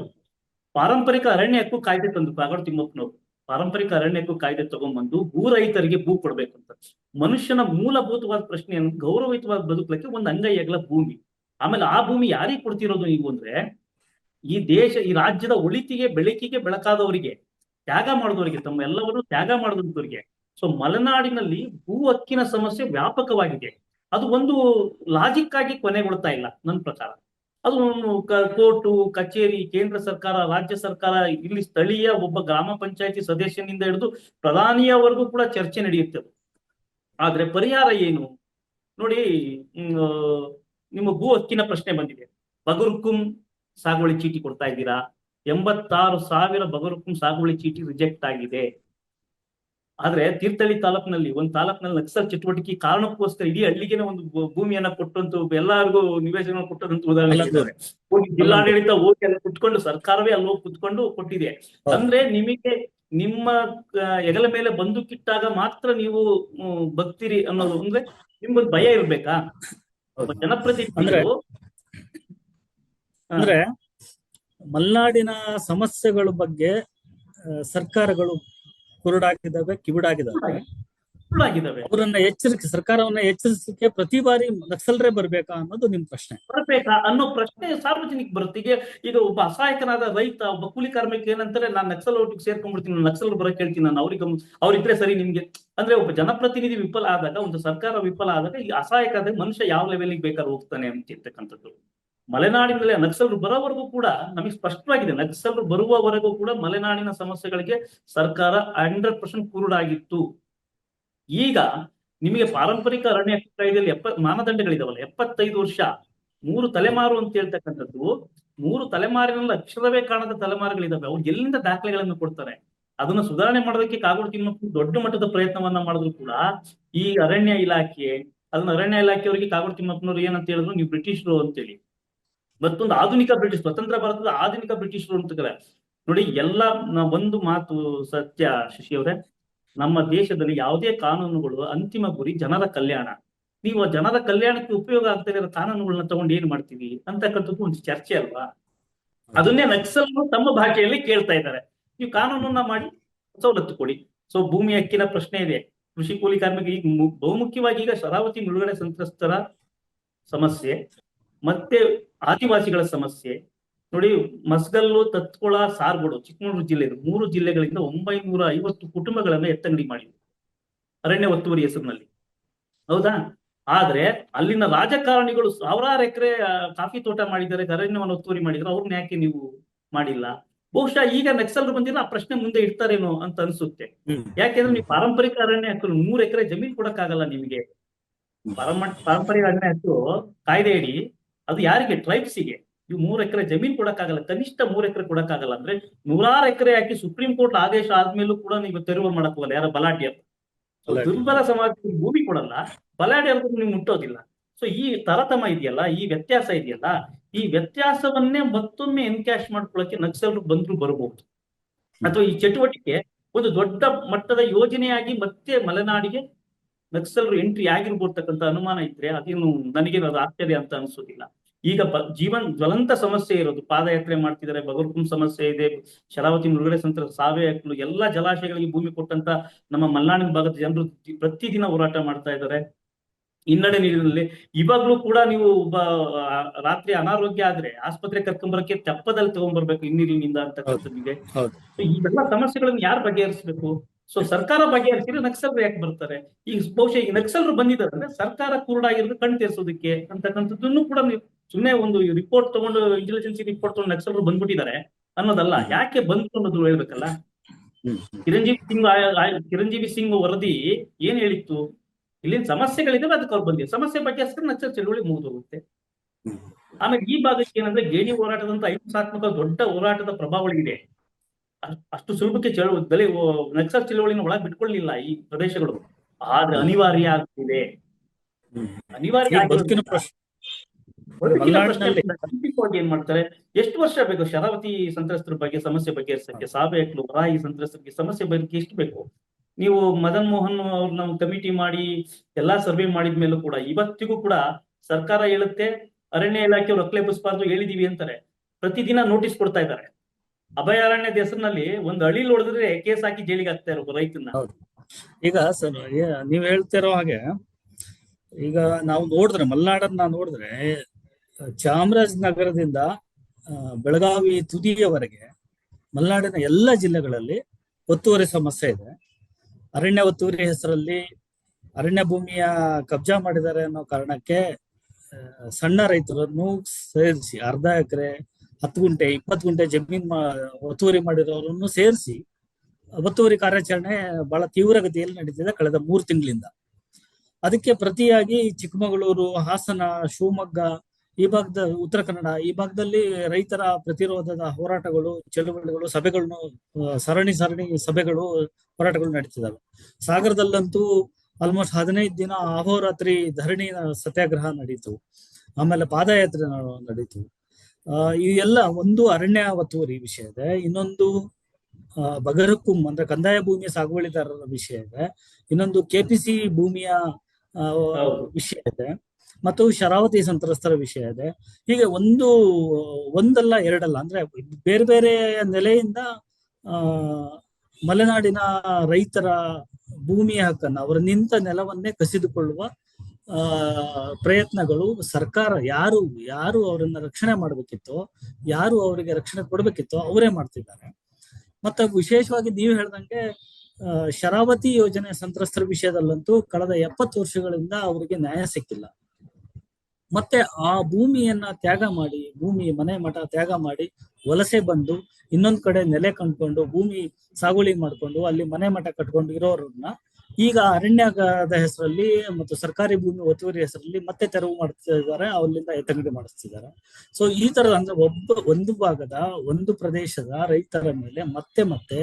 ಪಾರಂಪರಿಕ ಅರಣ್ಯ ಹಕ್ಕು ಕಾಯ್ದೆ ತಂದು ಕಾಗೋಡು ತಿಮ್ಮಪ್ಪನವರು ಪಾರಂಪರಿಕ ಅರಣ್ಯ ಹಕ್ಕು ಕಾಯ್ದೆ ತಗೊಂಡ್ಬಂದು ಭೂ ರೈತರಿಗೆ ಭೂ ಕೊಡ್ಬೇಕಂತ. ಮನುಷ್ಯನ ಮೂಲಭೂತವಾದ ಪ್ರಶ್ನೆಯನ್ನು ಗೌರವಯುತವಾದ ಬದುಕಲಿಕ್ಕೆ ಒಂದು ಅಂಗೈಯಗಲ ಭೂಮಿ. ಆಮೇಲೆ ಆ ಭೂಮಿ ಯಾರಿಗೆ ಕೊಡ್ತಿರೋದು ನೀವು ಅಂದ್ರೆ ಈ ರಾಜ್ಯದ ಒಳಿತಿಗೆ ಬೆಳಕಿಗೆ ಬೆಳಕಾದವರಿಗೆ, ತ್ಯಾಗ ಮಾಡಿದವರಿಗೆ, ತಮ್ಮ ಎಲ್ಲವನ್ನು ತ್ಯಾಗ ಮಾಡಿದವರಿಗೆ. ಸೊ ಮಲೆನಾಡಿನಲ್ಲಿ ಭೂ ಹಕ್ಕಿನ ಸಮಸ್ಯೆ ವ್ಯಾಪಕವಾಗಿದೆ. ಅದು ಒಂದು ಲಾಜಿಕ್ ಆಗಿ ಕೊನೆಗೊಳ್ತಾ ಇಲ್ಲ ನನ್ನ ಪ್ರಕಾರ. ಅದು ಕೋರ್ಟು, ಕಚೇರಿ, ಕೇಂದ್ರ ಸರ್ಕಾರ, ರಾಜ್ಯ ಸರ್ಕಾರ, ಇಲ್ಲಿ ಸ್ಥಳೀಯ ಒಬ್ಬ ಗ್ರಾಮ ಪಂಚಾಯತಿ ಸದಸ್ಯನಿಂದ ಹಿಡಿದು ಪ್ರಧಾನಿಯವರೆಗೂ ಕೂಡ ಚರ್ಚೆ ನಡೆಯುತ್ತೆ. ಆದ್ರೆ ಪರಿಹಾರ ಏನು ನೋಡಿ? ನಿಮ್ಮ ಭೂ ಹಕ್ಕಿನ ಪ್ರಶ್ನೆ ಬಂದಿದೆ. ಬಗರುಕುಂ ಸಾಗುವಳಿ ಚೀಟಿ ಕೊಡ್ತಾ ಇದ್ದೀರಾ, 86,000 ಬಗರುಕುಂ ಸಾಗುವಳಿ ಚೀಟಿ ರಿಜೆಕ್ಟ್ ಆಗಿದೆ. ಆದ್ರೆ ತೀರ್ಥಹಳ್ಳಿ ತಾಲೂಕಿನಲ್ಲಿ ನಕ್ಸಲ್ ಚಟುವಟಿಕೆ ಕಾರಣಕ್ಕೋಸ್ಕರ ಇಡೀ ಹಳ್ಳಿಗೆನೆ ಒಂದು ಭೂಮಿಯನ್ನ ಕೊಟ್ಟಂತೂ ಎಲ್ಲರಿಗೂ ನಿವೇಶನ ಕೊಟ್ಟದಂತ ಉದಾಹರಣೆ ಹೇಳಿದ್ದಾರೆ. ಹೋಗಿ ಜಿಲ್ಲಾಡಳಿತ ಹೋಗಿ ಅಲ್ಲಿ ಕುತ್ಕೊಂಡು, ಸರ್ಕಾರವೇ ಅಲ್ಲಿ ಹೋಗಿ ಕುತ್ಕೊಂಡು ಕೊಟ್ಟಿದೆ. ಅಂದ್ರೆ ನಿಮಗೆ ನಿಮ್ಮ ಹೆಗಲ ಮೇಲೆ ಬಂದೂಕಿಟ್ಟಾಗ ಮಾತ್ರ ನೀವು ಭಕ್ತಿರಿ ಅನ್ನೋದು ಅಂದ್ರೆ ನಿಮ್ಗೊಂದು ಭಯ ಇರ್ಬೇಕಾ? ಜನಪ್ರತಿನಿಧಿಗಳು ಅಂದ್ರೆ ಮಲೆನಾಡಿನ ಸಮಸ್ಯೆಗಳ ಬಗ್ಗೆ ಸರ್ಕಾರಗಳು ಕುರುಡಾಗಿದ್ದಾವೆ, ಕಿವಿಡಾಗಿದ್ದಾವೆ, ಅವರನ್ನ ಸರ್ಕಾರವನ್ನ ಎಚ್ಚರಿಸಲಿಕ್ಕೆ ಪ್ರತಿ ಬಾರಿ ನಕ್ಸಲರೇ ಬರ್ಬೇಕಾ ಅನ್ನೋದು ನಿಮ್ ಪ್ರಶ್ನೆ. ಬರ್ಬೇಕಾ ಅನ್ನೋ ಪ್ರಶ್ನೆ ಸಾರ್ವಜನಿಕ ಬರುತ್ತೆ. ಈಗ ಒಬ್ಬ ಅಸಹಾಯಕನಾದ ರೈತ, ಒಬ್ಬ ಕೂಲಿ ಕಾರ್ಮಿಕ ಏನಂತಾರೆ, ನಾನು ನಕ್ಸಲ್ ಒಟ್ಟಿಗೆ ಸೇರ್ಕೊಂಡ್ಬಿಡ್ತೀನಿ, ನಕ್ಸಲ್ ಬರಕ್ ಹೇಳ್ತೀನಿ, ನಾನು ಅವ್ರಿದ್ರೆ ಸರಿ ನಿಮ್ಗೆ ಅಂದ್ರೆ ಒಬ್ಬ ಜನಪ್ರತಿನಿಧಿ ವಿಫಲ ಆದಾಗ, ಒಂದು ಸರ್ಕಾರ ವಿಫಲ ಆದಾಗ ಈ ಅಸಹಾಯಕ ಮನುಷ್ಯ ಯಾವ ಲೆವೆಲ್ಗೆ ಬೇಕಾದ್ರೂ ಹೋಗ್ತಾನೆ ಅಂತಿರ್ತಕ್ಕಂಥದ್ದು. ಮಲೆನಾಡಿನಲ್ಲಿ ನಕ್ಸಲರು ಬರೋವರೆಗೂ ಕೂಡ ನಮಗೆ ಸ್ಪಷ್ಟವಾಗಿದೆ, ನಕ್ಸಲರು ಬರುವವರೆಗೂ ಕೂಡ ಮಲೆನಾಡಿನ ಸಮಸ್ಯೆಗಳಿಗೆ ಸರ್ಕಾರ 100% ಕುರುಡಾಗಿತ್ತು. ಈಗ ನಿಮಗೆ ಪಾರಂಪರಿಕ ಅರಣ್ಯ ಕಾಯ್ದೆಯಲ್ಲಿ ಮಾನದಂಡಗಳಿದಾವಲ್ಲ, 75 ವರ್ಷ, 3 ತಲೆಮಾರು ಅಂತ ಹೇಳ್ತಕ್ಕಂಥದ್ದು. 3 ತಲೆಮಾರಿನಲ್ಲಿ ಅಕ್ಷರವೇ ಕಾಣದ ತಲೆಮಾರುಗಳಿದಾವೆ. ಅವ್ರು ಎಲ್ಲಿಂದ ದಾಖಲೆಗಳನ್ನು ಕೊಡ್ತಾರೆ? ಅದನ್ನ ಸುಧಾರಣೆ ಮಾಡೋದಕ್ಕೆ ಕಾಗೋಡು ತಿಮ್ಮಪ್ಪ ದೊಡ್ಡ ಮಟ್ಟದ ಪ್ರಯತ್ನವನ್ನ ಮಾಡಿದ್ರು ಕೂಡ ಈ ಅರಣ್ಯ ಇಲಾಖೆ, ಅದನ್ನ ಅರಣ್ಯ ಇಲಾಖೆಯವರಿಗೆ ಕಾಗೋಡು ತಿಮ್ಮಪ್ಪನವ್ರು ಏನಂತ ಹೇಳಿದ್ರು, ನೀವು ಬ್ರಿಟಿಷರು ಅಂತೇಳಿ. ಮತ್ತೊಂದು ಆಧುನಿಕ ಬ್ರಿಟಿಷ್, ಸ್ವತಂತ್ರ ಭಾರತದ ಆಧುನಿಕ ಬ್ರಿಟಿಷರು ಅಂತಾರೆ ನೋಡಿ. ಒಂದು ಮಾತು ಸತ್ಯ ಶಶಿ ಅವರೇ, ನಮ್ಮ ದೇಶದಲ್ಲಿ ಯಾವುದೇ ಕಾನೂನುಗಳು ಅಂತಿಮ ಗುರಿ ಜನರ ಕಲ್ಯಾಣ. ನೀವು ಜನರ ಕಲ್ಯಾಣಕ್ಕೆ ಉಪಯೋಗ ಆಗ್ತಾ ಇರೋ ಕಾನೂನುಗಳನ್ನ ತಗೊಂಡು ಏನ್ ಮಾಡ್ತೀವಿ ಅಂತಕ್ಕಂಥದ್ದು ಒಂದು ಚರ್ಚೆ ಅಲ್ವಾ. ಅದನ್ನೇ ನಕ್ಸಲ್ ತಮ್ಮ ಭಾಷೆಯಲ್ಲಿ ಕೇಳ್ತಾ ಇದ್ದಾರೆ. ನೀವು ಕಾನೂನನ್ನ ಮಾಡಿ ಸವಲತ್ತು ಕೊಡಿ. ಸೊ ಭೂಮಿ ಹಕ್ಕಿನ ಪ್ರಶ್ನೆ ಇದೆ, ಕೃಷಿ ಕೂಲಿ ಕಾರ್ಮಿಕ ಈಗ ಬಹುಮುಖ್ಯವಾಗಿ ಈಗ ಶರಾವತಿ ಮುಳುಗಡೆ ಸಂತ್ರಸ್ತರ ಸಮಸ್ಯೆ ಮತ್ತೆ ಆದಿವಾಸಿಗಳ ಸಮಸ್ಯೆ ನೋಡಿ. ಮಸ್ಗಲ್ಲು, ತತ್ಕೊಳ, ಸಾರ್ಗೋಡು, ಚಿಕ್ಕಮಗಳೂರು ಜಿಲ್ಲೆ 3 ಜಿಲ್ಲೆಗಳಿಂದ 950 ಕುಟುಂಬಗಳನ್ನ ಎತ್ತಂಗಡಿ ಮಾಡಿದ್ರು ಅರಣ್ಯ ಒತ್ತುವರಿ ಹೆಸರಿನಲ್ಲಿ, ಹೌದಾ? ಆದ್ರೆ ಅಲ್ಲಿನ ರಾಜಕಾರಣಿಗಳು ಸಾವಿರಾರು ಎಕರೆ ಕಾಫಿ ತೋಟ ಮಾಡಿದ್ದಾರೆ, ಅರಣ್ಯವನ್ನು ಒತ್ತುವರಿ ಮಾಡಿದ್ದಾರೆ, ಅವ್ರನ್ನ ಯಾಕೆ ನೀವು ಮಾಡಿಲ್ಲ? ಬಹುಶಃ ಈಗ ನಕ್ಸಲರು ಬಂದಿಲ್ಲ, ಆ ಪ್ರಶ್ನೆ ಮುಂದೆ ಇಡ್ತಾರೇನೋ ಅಂತ ಅನ್ಸುತ್ತೆ. ಯಾಕೆಂದ್ರೆ ನೀವು ಪಾರಂಪರಿಕ ಅರಣ್ಯ ಹಕ್ಕು 3 ಎಕರೆ ಜಮೀನ್ ಕೊಡಕ್ಕಾಗಲ್ಲ ನಿಮಗೆ. ಪಾರಂಪರಿಕ ಅರಣ್ಯ ಹಕ್ಕು ಕಾಯ್ದೆಯಡಿ ಅದು ಯಾರಿಗೆ? ಟ್ರೈಬ್ಸಿಗೆ. ನೀವು 3 ಎಕರೆ ಜಮೀನ್ ಕೊಡಕ್ಕಾಗಲ್ಲ, ಕನಿಷ್ಠ 3 ಎಕರೆ ಕೊಡಕ್ಕಾಗಲ್ಲ ಅಂದ್ರೆ 100 ಎಕರೆ ಹಾಕಿ ಸುಪ್ರೀಂ ಕೋರ್ಟ್ ಆದೇಶ ಆದ್ಮೇಲೂ ಕೂಡ ನೀವು ತೆರವು ಮಾಡಕ್ ಹೋಗಲ್ಲ. ಯಾರ ಬಲಾಢ್ಯ ದುರ್ಬಲ ಸಮಾಜಕ್ಕೆ ಭೂಮಿ ಕೊಡಲ್ಲ, ಬಲಾಢ್ಯ ನೀವು ಮುಟ್ಟೋದಿಲ್ಲ. ಸೊ ಈ ತರತಮ ಇದೆಯಲ್ಲ, ಈ ವ್ಯತ್ಯಾಸ ಇದೆಯಲ್ಲ, ಈ ವ್ಯತ್ಯಾಸವನ್ನೇ ಮತ್ತೊಮ್ಮೆ ಎನ್ಕ್ಯಾಶ್ ಮಾಡ್ಕೊಳ್ಳಕ್ಕೆ ನಕ್ಸಲರು ಬಂದ್ರು ಬರಬಹುದು. ಅಥವಾ ಈ ಚಟುವಟಿಕೆ ಒಂದು ದೊಡ್ಡ ಮಟ್ಟದ ಯೋಜನೆಯಾಗಿ ಮತ್ತೆ ಮಲೆನಾಡಿಗೆ ನಕ್ಸಲರು ಎಂಟ್ರಿ ಆಗಿರ್ಬೋರ್ತಕ್ಕಂಥ ಅನುಮಾನ ಇದ್ರೆ ಅದೇನು ನನಗೇನು ಅದು ಆಶ್ಚರ್ಯ ಅಂತ ಅನ್ಸೋದಿಲ್ಲ. ಈಗ ಜ್ವಲಂತ ಸಮಸ್ಯೆ ಇರೋದು, ಪಾದಯಾತ್ರೆ ಮಾಡ್ತಿದ್ದಾರೆ, ಬಗರ್ಹುಕುಂ ಸಮಸ್ಯೆ ಇದೆ, ಶರಾವತಿ ಮುಳುಗಡೆ ಸಂತ್ರಸ್ತ ಸಾವಯವ ಎಲ್ಲಾ ಜಲಾಶಯಗಳಿಗೆ ಭೂಮಿ ಕೊಟ್ಟಂತ ನಮ್ಮ ಮಲೆನಾಡಿನ ಭಾಗದ ಜನರು ಪ್ರತಿದಿನ ಹೋರಾಟ ಮಾಡ್ತಾ ಇದ್ದಾರೆ ಹಿನ್ನಡೆ ನೀರಿನಲ್ಲಿ. ಇವಾಗ್ಲೂ ಕೂಡ ನೀವು ರಾತ್ರಿ ಅನಾರೋಗ್ಯ ಆದ್ರೆ ಆಸ್ಪತ್ರೆ ಕರ್ಕೊಂಡ್ಬರಕ್ಕೆ ತೆಪ್ಪದಲ್ಲಿ ತಗೊಂಡ್ಬರ್ಬೇಕು ಹಿನ್ನೀರಿನಿಂದ ಅಂತಕ್ಕಂಥದ್ದಿದೆ. ಇವೆಲ್ಲ ಸಮಸ್ಯೆಗಳನ್ನ ಯಾರು ಬಗೆಹರಿಸಬೇಕು? ಸೊ ಸರ್ಕಾರ ಬಗೆಹರಿಸಿದ್ರೆ ನಕ್ಸಲರು ಯಾಕೆ ಬರ್ತಾರೆ? ಈಗ ಬಹುಶಃ ಈಗ ನಕ್ಸಲರು ಬಂದಿದ್ದಾರೆ ಅಂದ್ರೆ ಸರ್ಕಾರ ಕುರುಡಾಗಿರೋದು ಕಣ್ ತೇರಿಸೋದಕ್ಕೆ ಅಂತಕ್ಕಂಥದ್ದನ್ನು ಕೂಡ ನೀವು ಸುಮ್ಮನೆ ಒಂದು ರಿಪೋರ್ಟ್ ತಗೊಂಡು, ಇಂಟೆಲಿಜೆನ್ಸಿ ರಿಪೋರ್ಟ್ ತಗೊಂಡು ನಕ್ಸಲರು ಬಂದ್ಬಿಟ್ಟಿದ್ದಾರೆ ಅನ್ನೋದಲ್ಲ. ಯಾಕೆ ಬಂತು ಅನ್ನೋದು ಹೇಳ್ಬೇಕಲ್ಲ. ಚಿರಂಜೀವಿ ಸಿಂಗ್ ವರದಿ ಏನ್ ಹೇಳಿತ್ತು? ಇಲ್ಲಿನ ಸಮಸ್ಯೆಗಳಿದಾವೆ, ಅದಕ್ಕೆ ಅವ್ರು ಬಂದಿದೆ. ಸಮಸ್ಯೆ ಬಗೆಹರಿಸಿದ್ರೆ ನಕ್ಸಲ್ ಚಳುವಳಿ ಮುಗಿದೋಗುತ್ತೆ. ಆಮೇಲೆ ಈ ಭಾಗಕ್ಕೆ ಏನಂದ್ರೆ ಗೇಣಿ ಹೋರಾಟದಂತ ಅಹಿಂಸಾತ್ಮಕ ದೊಡ್ಡ ಹೋರಾಟದ ಪ್ರಭಾವಗಳಿದೆ. ಅಷ್ಟು ಸುಲಭಕ್ಕೆ ನಕ್ಸಲ್ ಚಳುವಳಿನ ಒಳಗೆ ಬಿಟ್ಕೊಳ್ಳಿಲ್ಲ ಈ ಪ್ರದೇಶಗಳು. ಆದ್ರೆ ಅನಿವಾರ್ಯ ಆಗ್ತಿದೆ. ಅನಿವಾರ್ಯ ಏನ್ ಮಾಡ್ತಾರೆ? ಎಷ್ಟು ವರ್ಷ ಬೇಕು ಶರಾವತಿ ಸಂತ್ರಸ್ತರ ಬಗ್ಗೆ ಸಮಸ್ಯೆ ಬಗೆಹರಿಸಕ್ಕೆ? ಸಾಬೇಕ್ಲು, ವರಾಯಿ ಸಂತ್ರಸ್ತರಿಗೆ ಸಮಸ್ಯೆ ಬಗ್ಗೆ ಎಷ್ಟು ಬೇಕು? ನೀವು ಮದನ್ ಮೋಹನ್ ಅವ್ರನ್ನ ಕಮಿಟಿ ಮಾಡಿ ಎಲ್ಲಾ ಸರ್ವೆ ಮಾಡಿದ್ಮೇಲೂ ಕೂಡ ಇವತ್ತಿಗೂ ಕೂಡ ಸರ್ಕಾರ ಹೇಳುತ್ತೆ ಅರಣ್ಯ ಇಲಾಖೆಯವರು ಅಕ್ಲೇಪಿಸಬಾರ್ದು, ಹೇಳಿದೀವಿ ಅಂತಾರೆ. ಪ್ರತಿದಿನ ನೋಟಿಸ್ ಕೊಡ್ತಾ ಇದ್ದಾರೆ. ಅಭಯಾರಣ್ಯದ ಹೆಸರಿನಲ್ಲಿ ಒಂದು ಅಳಿಲ್ ಹೊಡೆದ್ರೆ ಕೇಸ್ ಹಾಕಿ ಜೈಲಿಗೆ ಹಾಕ್ತಾ ಇರೋ ರೈತನ. ಈಗ ಸರ್ ನೀವ್ ಹೇಳ್ತಿರೋ ಹಾಗೆ, ಈಗ ನಾವು ನೋಡಿದ್ರೆ ಮಲೆನಾಡನ್ನ ನೋಡಿದ್ರೆ ಚಾಮರಾಜನಗರದಿಂದ ಬೆಳಗಾವಿ ತುದಿಯವರೆಗೆ ಮಲೆನಾಡಿನ ಎಲ್ಲ ಜಿಲ್ಲೆಗಳಲ್ಲಿ ಒತ್ತುವರಿ ಸಮಸ್ಯೆ ಇದೆ. ಅರಣ್ಯ ಒತ್ತುವರಿ ಹೆಸರಲ್ಲಿ ಅರಣ್ಯ ಭೂಮಿಯ ಕಬ್ಜಾ ಮಾಡಿದ್ದಾರೆ ಅನ್ನೋ ಕಾರಣಕ್ಕೆ ಸಣ್ಣ ರೈತರನ್ನು ಸೇರಿಸಿ 1/2 ಎಕರೆ 10 ಗುಂಟೆ 20 ಗುಂಟೆ ಜಮೀನ್ ಒತ್ತುವರಿ ಮಾಡಿರೋರನ್ನು ಸೇರಿಸಿ ಒತ್ತುವರಿ ಕಾರ್ಯಾಚರಣೆ ಬಹಳ ತೀವ್ರಗತಿಯಲ್ಲಿ ನಡೀತಿದೆ ಕಳೆದ 3 ತಿಂಗಳಿಂದ. ಅದಕ್ಕೆ ಪ್ರತಿಯಾಗಿ ಚಿಕ್ಕಮಗಳೂರು, ಹಾಸನ, ಶಿವಮೊಗ್ಗ, ಈ ಭಾಗದ ಉತ್ತರ ಕನ್ನಡ ಈ ಭಾಗದಲ್ಲಿ ರೈತರ ಪ್ರತಿರೋಧದ ಹೋರಾಟಗಳು, ಚಳುವಳಿಗಳು, ಸಭೆಗಳನ್ನು ಸರಣಿ ಸಭೆಗಳು, ಹೋರಾಟಗಳು ನಡೀತಿದ್ದಾವೆ. ಸಾಗರದಲ್ಲಂತೂ ಆಲ್ಮೋಸ್ಟ್ 15 ದಿನ ಅಹೋರಾತ್ರಿ ಧರಣಿ ಸತ್ಯಾಗ್ರಹ ನಡೀತು. ಆಮೇಲೆ ಪಾದಯಾತ್ರೆ ನಡೀತು. ಈ ಎಲ್ಲ ಒಂದು ಅರಣ್ಯ ಒತ್ತುವರಿ ವಿಷಯ ಇದೆ. ಇನ್ನೊಂದು ಬಗರ್ಹುಕುಂ ಅಂದ್ರೆ ಕಂದಾಯ ಭೂಮಿಯ ಸಾಗುವಳಿದಾರರ ವಿಷಯ ಇದೆ. ಇನ್ನೊಂದು ಕೆಪಿಸಿ ಭೂಮಿಯ ವಿಷಯ ಇದೆ. ಮತ್ತು ಶರಾವತಿ ಸಂತ್ರಸ್ತರ ವಿಷಯ ಇದೆ. ಹೀಗೆ ಒಂದಲ್ಲ ಎರಡಲ್ಲ, ಅಂದ್ರೆ ಬೇರೆ ಬೇರೆ ನೆಲೆಯಿಂದ ಮಲೆನಾಡಿನ ರೈತರ ಭೂಮಿಯ ಹಕ್ಕನ್ನ, ಅವರ ನಿಂತ ನೆಲವನ್ನೇ ಕಸಿದುಕೊಳ್ಳುವ ಪ್ರಯತ್ನಗಳು ಸರ್ಕಾರ ಯಾರು ಅವರನ್ನ ರಕ್ಷಣೆ ಮಾಡ್ಬೇಕಿತ್ತೋ, ಯಾರು ಅವರಿಗೆ ರಕ್ಷಣೆ ಕೊಡ್ಬೇಕಿತ್ತೋ ಅವರೇ ಮಾಡ್ತಿದ್ದಾರೆ. ಮತ್ತೆ ವಿಶೇಷವಾಗಿ ನೀವು ಹೇಳ್ದಂಗೆ ಶರಾವತಿ ಯೋಜನೆ ಸಂತ್ರಸ್ತರ ವಿಷಯದಲ್ಲಂತೂ ಕಳೆದ 70 ವರ್ಷಗಳಿಂದ ಅವರಿಗೆ ನ್ಯಾಯ ಸಿಕ್ಕಿಲ್ಲ. ಮತ್ತೆ ಆ ಭೂಮಿಯನ್ನ ತ್ಯಾಗ ಮಾಡಿ, ಮನೆ ಮಠ ತ್ಯಾಗ ಮಾಡಿ ವಲಸೆ ಬಂದು ಇನ್ನೊಂದ್ ಕಡೆ ನೆಲೆ ಕಂಡ್ಕೊಂಡು ಭೂಮಿ ಸಾಗುವಳಿ ಮಾಡ್ಕೊಂಡು ಅಲ್ಲಿ ಮನೆ ಮಠ ಕಟ್ಕೊಂಡು ಇರೋರನ್ನ ಈಗ ಅರಣ್ಯದ ಹೆಸರಲ್ಲಿ ಮತ್ತು ಸರ್ಕಾರಿ ಭೂಮಿ ಒತ್ತುವರಿ ಹೆಸರಲ್ಲಿ ಮತ್ತೆ ತೆರವು ಮಾಡ್ತಾ ಇದ್ದಾರೆ, ಅಲ್ಲಿಂದ ಎತ್ತಂಗಡಿ ಮಾಡಿಸ್ತಿದ್ದಾರೆ. ಸೊ ಈ ತರದ ಅಂದ್ರೆ ಒಂದು ಭಾಗದ ಒಂದು ಪ್ರದೇಶದ ರೈತರ ಮೇಲೆ ಮತ್ತೆ